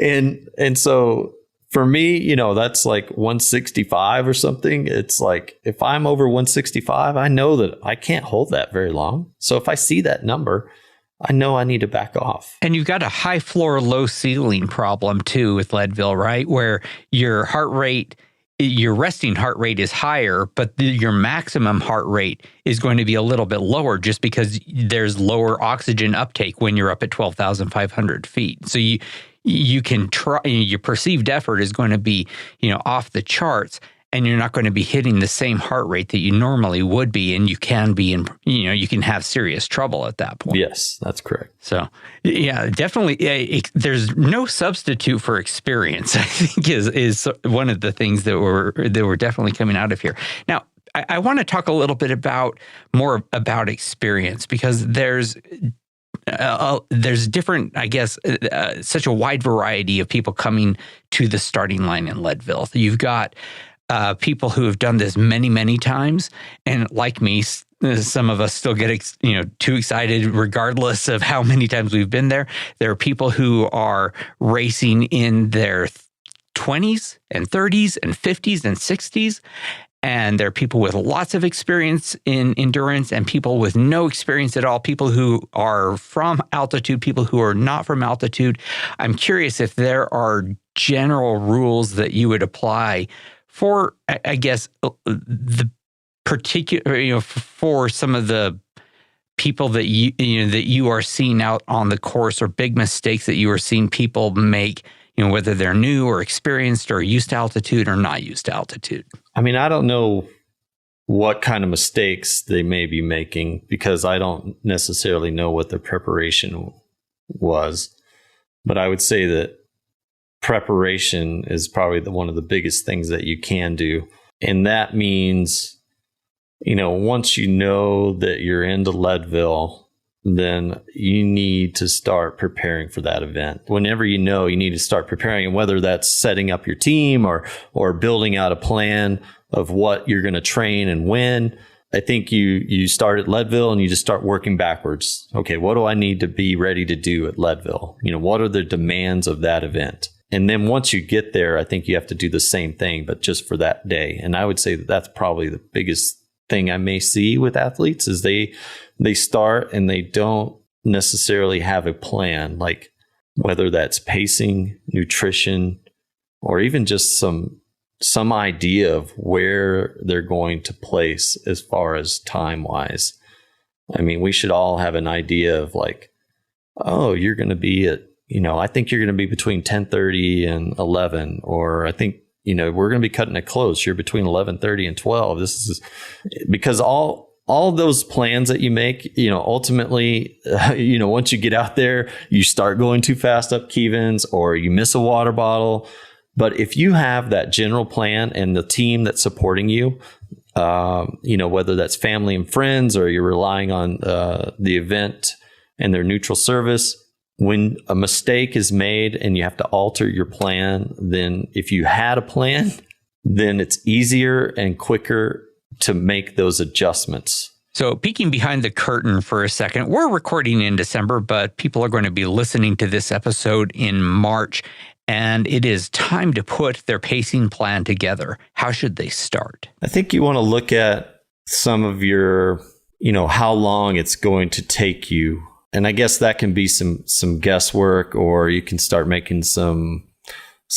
and so for me, you know, that's like 165 or something. It's like if I'm over 165, I know that I can't hold that very long. So if I see that number, I know I need to back off. And you've got a high floor, low ceiling problem too with Leadville, right? Where your heart rate, your resting heart rate is higher, but your maximum heart rate is going to be a little bit lower just because there's lower oxygen uptake when you're up at 12,500 feet. So you can try, your perceived effort is going to be, you know, off the charts, and you're not going to be hitting the same heart rate that you normally would be. And you can be in, you know, you can have serious trouble at that point. Yes, that's correct. So, yeah, definitely. There's no substitute for experience, I think is one of the things that we're definitely coming out of here. Now, I want to talk a little bit more about experience, because there's different, I guess, such a wide variety of people coming to the starting line in Leadville. You've got people who have done this many, many times, and like me, some of us still get too excited regardless of how many times we've been there. There are people who are racing in their 20s and 30s and 50s and 60s. And there are people with lots of experience in endurance and people with no experience at all, people who are from altitude, people who are not from altitude. I'm curious if there are general rules that you would apply for, I guess, the particular, for some of the people that you are seeing out on the course, or big mistakes that you are seeing people make, whether they're new or experienced or used to altitude or not used to altitude. I mean, I don't know what kind of mistakes they may be making, because I don't necessarily know what their preparation was. But I would say that preparation is probably one of the biggest things that you can do. And that means, once you know that you're into Leadville, then you need to start preparing for that event. Whenever you need to start preparing, and whether that's setting up your team or building out a plan of what you're going to train and when. I think you start at Leadville and you just start working backwards. Okay, what do I need to be ready to do at Leadville? What are the demands of that event? And then once you get there, I think you have to do the same thing, but just for that day. And I would say that that's probably the biggest thing I may see with athletes is they start and they don't necessarily have a plan, like whether that's pacing, nutrition, or even just some idea of where they're going to place as far as time wise. I mean, we should all have an idea of like, oh, you're going to be at, I think you're going to be between 10:30 and 11, or I think, we're going to be cutting it close. You're between 11:30 and 12. This is because all those plans that you make, ultimately, once you get out there, you start going too fast up Kevins, or you miss a water bottle. But if you have that general plan and the team that's supporting you, whether that's family and friends, or you're relying on the event and their neutral service, when a mistake is made and you have to alter your plan, then if you had a plan, then it's easier and quicker to make those adjustments. So peeking behind the curtain for a second, we're recording in December, but people are going to be listening to this episode in March, and it is time to put their pacing plan together. How should they start? I think you want to look at some of your, how long it's going to take you. And I guess that can be some guesswork, or you can start making some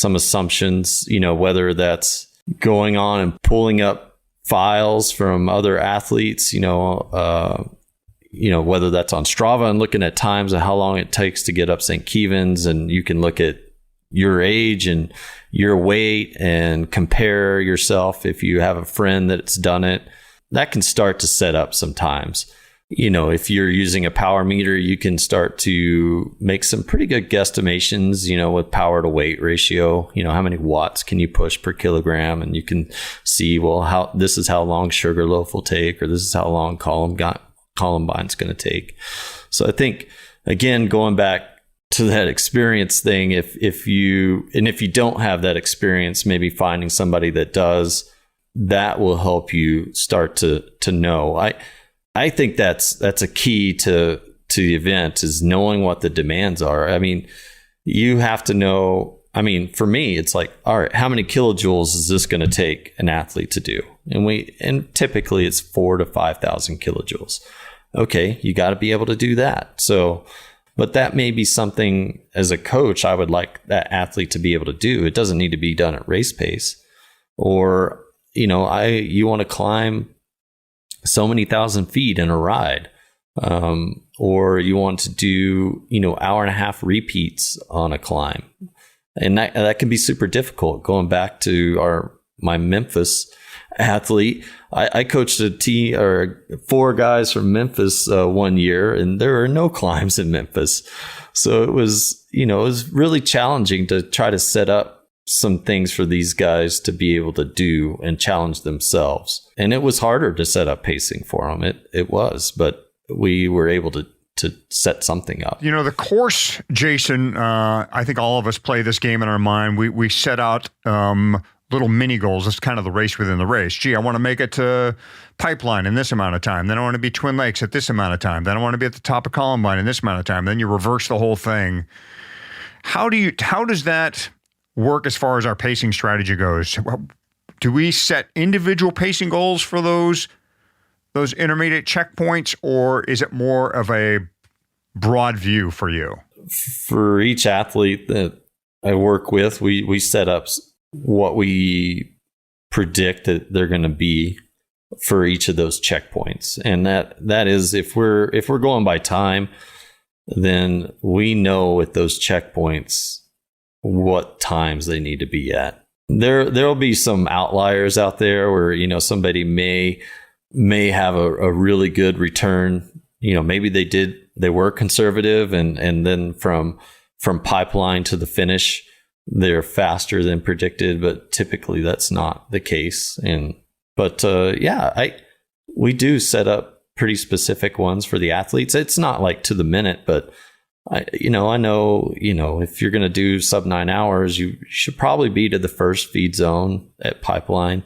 assumptions, whether that's going on and pulling up files from other athletes, whether that's on Strava and looking at times and how long it takes to get up St. Kevins, and you can look at your age and your weight and compare yourself if you have a friend that's done it. That can start to set up sometimes. if you're using a power meter, you can start to make some pretty good guesstimations, with power to weight ratio, how many watts can you push per kilogram? And you can see, well, this is how long Sugarloaf will take, or this is how long Columbine's going to take. So I think, again, going back to that experience thing, if you don't have that experience, maybe finding somebody that does, that will help you start to know. I think that's a key to the event, is knowing what the demands are. I mean, you have to know. I mean, for me, it's like, all right, how many kilojoules is this going to take an athlete to do? And typically it's 4,000 to 5,000 kilojoules. Okay, you got to be able to do that. So, but that may be something as a coach I would like that athlete to be able to do. It doesn't need to be done at race pace. Or, you want to climb so many thousand feet in a ride, or you want to do, hour and a half repeats on a climb. And that can be super difficult. Going back to my Memphis athlete, I coached a team or 4 guys from Memphis 1 year, and there are no climbs in Memphis. So it was really challenging to try to set up some things for these guys to be able to do and challenge themselves. And it was harder to set up pacing for them. It was, but we were able to set something up. The course, Jason, I think all of us play this game in our mind. We set out little mini goals. It's kind of the race within the race. Gee, I want to make it to Pipeline in this amount of time. Then I want to be Twin Lakes at this amount of time. Then I want to be at the top of Columbine in this amount of time. Then you reverse the whole thing. How does that work as far as our pacing strategy goes? Do we set individual pacing goals for those intermediate checkpoints, or is it more of a broad view for you? For each athlete that I work with, we set up what we predict that they're going to be for each of those checkpoints. And that is, if we're going by time, then we know at those checkpoints what times they need to be at. There'll be some outliers out there where, somebody may have a really good return. Maybe they were conservative and then from Pipeline to the finish, they're faster than predicted, but typically that's not the case. We do set up pretty specific ones for the athletes. It's not like to the minute, but I know, if you're going to do sub 9 hours, you should probably be to the first feed zone at Pipeline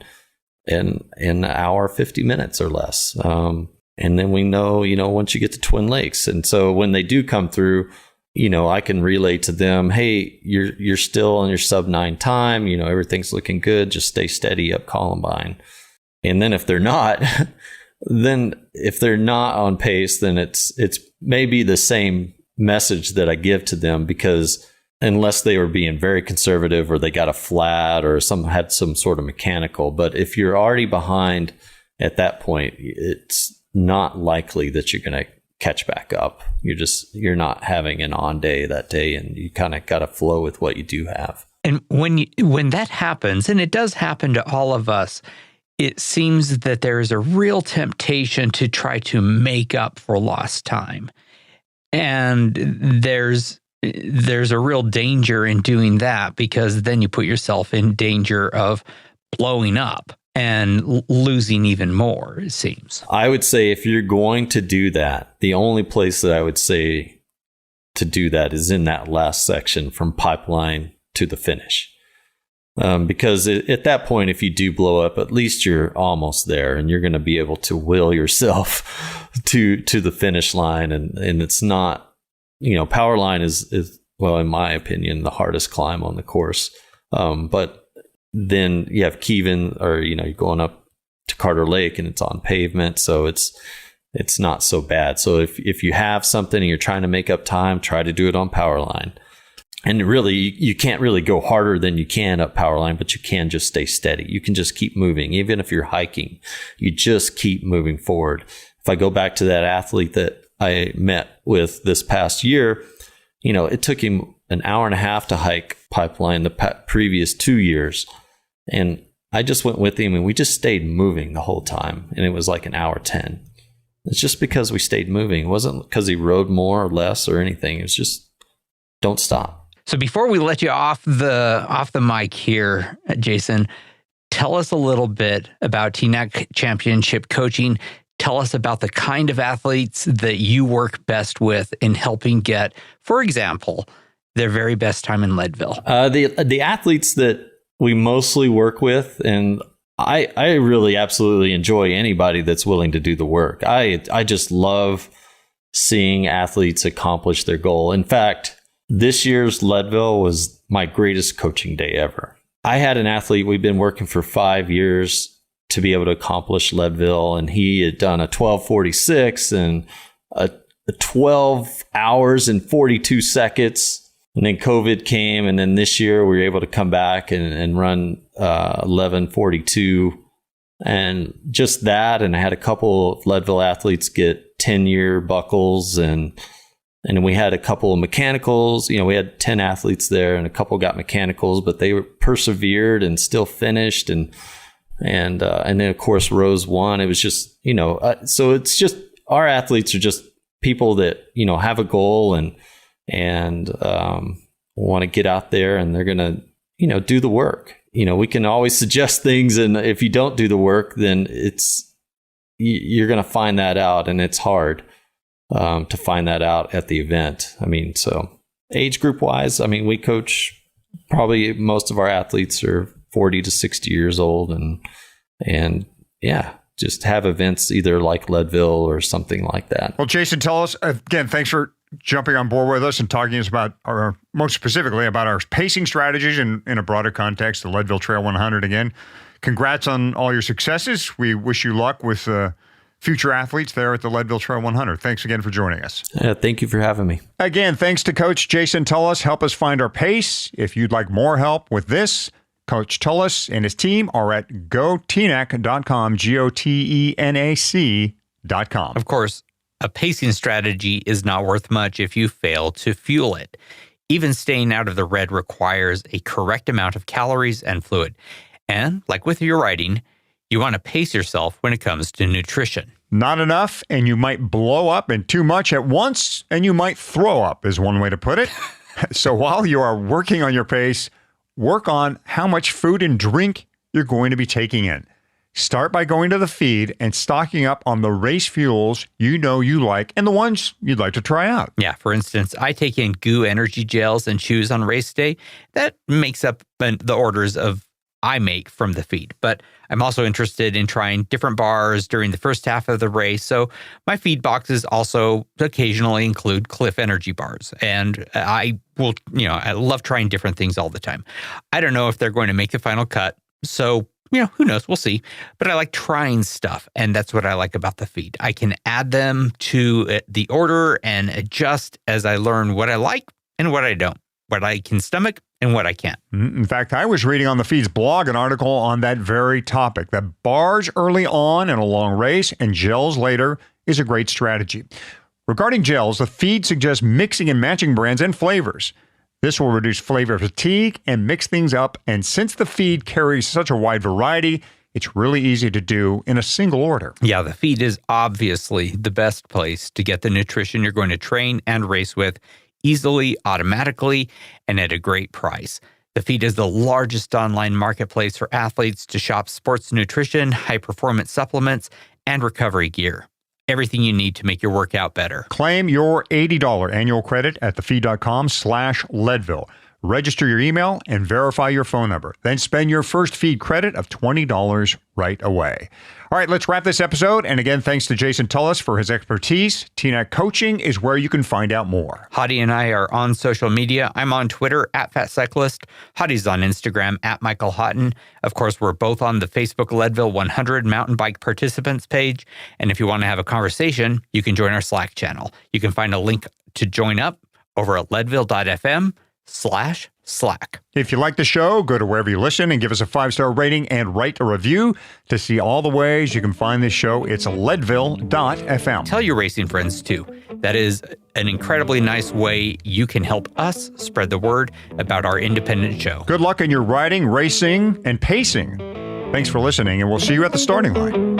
in an hour, 50 minutes or less. And then we know, once you get to Twin Lakes. And so when they do come through, I can relay to them, hey, you're still on your sub 9 time, everything's looking good. Just stay steady up Columbine. And then if they're not, on pace, then it's maybe the same message that I give to them, because unless they were being very conservative or they got a flat or had some sort of mechanical, but if you're already behind at that point, it's not likely that you're going to catch back up. You're not having an on day that day, and you kind of got to flow with what you do have. And when that happens, and it does happen to all of us, it seems that there is a real temptation to try to make up for lost time. And there's a real danger in doing that, because then you put yourself in danger of blowing up and losing even more, it seems. I would say if you're going to do that, the only place that I would say to do that is in that last section from Pipeline to the finish. Because at that point, if you do blow up, at least you're almost there, and you're going to be able to will yourself to the finish line. And it's not, power line is well, in my opinion, the hardest climb on the course. But then you have Kevin, or you're going up to Carter Lake, and it's on pavement, so it's not so bad. So if you have something and you're trying to make up time, try to do it on power line. And really, you can't really go harder than you can up power line, but you can just stay steady. You can just keep moving. Even if you're hiking, you just keep moving forward. If I go back to that athlete that I met with this past year, it took him an hour and a half to hike Pipeline the previous 2 years. And I just went with him, and we just stayed moving the whole time. And it was like an hour 10. It's just because we stayed moving. It wasn't because he rode more or less or anything. It was just, don't stop. So before we let you off the mic here, Jason, tell us a little bit about TNAC Championship coaching. Tell us about the kind of athletes that you work best with in helping get, for example, their very best time in Leadville. The athletes that we mostly work with, and I really absolutely enjoy anybody that's willing to do the work. I just love seeing athletes accomplish their goal. In fact, this year's Leadville was my greatest coaching day ever. I had an athlete, we've been working for 5 years to be able to accomplish Leadville, and he had done a 12:46 and a 12 hours and 42 seconds. And then COVID came, and then this year we were able to come back and run 11:42. And just that, and I had a couple of Leadville athletes get 10-year buckles, and we had a couple of mechanicals. You know, we had 10 athletes there, and a couple got mechanicals, but they persevered and still finished. And then of course Rose won. It was just, so it's just, our athletes are just people that, have a goal and want to get out there, and they're going to, do the work. We can always suggest things, and if you don't do the work, then you're going to find that out, and it's hard to find that out at the event. I mean, so age group wise, I mean, we coach, probably most of our athletes are 40 to 60 years old, and yeah, just have events either like Leadville or something like that. Well, Jason, tell us again, thanks for jumping on board with us and talking to us about most specifically about our pacing strategies in a broader context, the Leadville Trail 100 again. Congrats on all your successes. We wish you luck with future athletes there at the Leadville Trail 100. Thanks again for joining us. Thank you for having me. Again, thanks to Coach Jason Tullous. Help us find our pace. If you'd like more help with this, Coach Tullous and his team are at gotnac.com, GOTENAC.com. Of course, a pacing strategy is not worth much if you fail to fuel it. Even staying out of the red requires a correct amount of calories and fluid. And like with your riding, you want to pace yourself when it comes to nutrition. Not enough, and you might blow up, and too much at once, and you might throw up, is one way to put it. So while you are working on your pace, work on how much food and drink you're going to be taking in. Start by going to the feed and stocking up on the race fuels you like and the ones you'd like to try out. Yeah, for instance, I take in GU energy gels and chews on race day. That makes up the orders of I make from the feed. But I'm also interested in trying different bars during the first half of the race. So my feed boxes also occasionally include Cliff energy bars. And I love trying different things all the time. I don't know if they're going to make the final cut. So who knows? We'll see. But I like trying stuff, and that's what I like about the feed. I can add them to the order and adjust as I learn what I like and what I don't, what I can stomach and what I can't. In fact, I was reading on the feed's blog an article on that very topic, that bars early on in a long race and gels later is a great strategy. Regarding gels, the feed suggests mixing and matching brands and flavors. This will reduce flavor fatigue and mix things up, and since the feed carries such a wide variety, it's really easy to do in a single order. Yeah, the feed is obviously the best place to get the nutrition you're going to train and race with easily, automatically, and at a great price. The feed is the largest online marketplace for athletes to shop sports nutrition, high-performance supplements, and recovery gear. Everything you need to make your workout better. Claim your $80 annual credit at thefeed.com/Leadville. Register your email and verify your phone number. Then spend your first feed credit of $20 right away. All right, let's wrap this episode. And again, thanks to Jason Tullous for his expertise. TNAC Coaching is where you can find out more. Hadi and I are on social media. I'm on Twitter @FatCyclist. Hadi's on Instagram @MichaelHoughton. Of course, we're both on the Facebook Leadville 100 mountain bike participants page. And if you want to have a conversation, you can join our Slack channel. You can find a link to join up over at leadville.fm/Slack. If you like the show, go to wherever you listen and give us a 5-star rating and write a review to see all the ways you can find this show. It's leadville.fm. Tell your racing friends too. That is an incredibly nice way you can help us spread the word about our independent show. Good luck in your riding, racing, and pacing. Thanks for listening, and we'll see you at the starting line.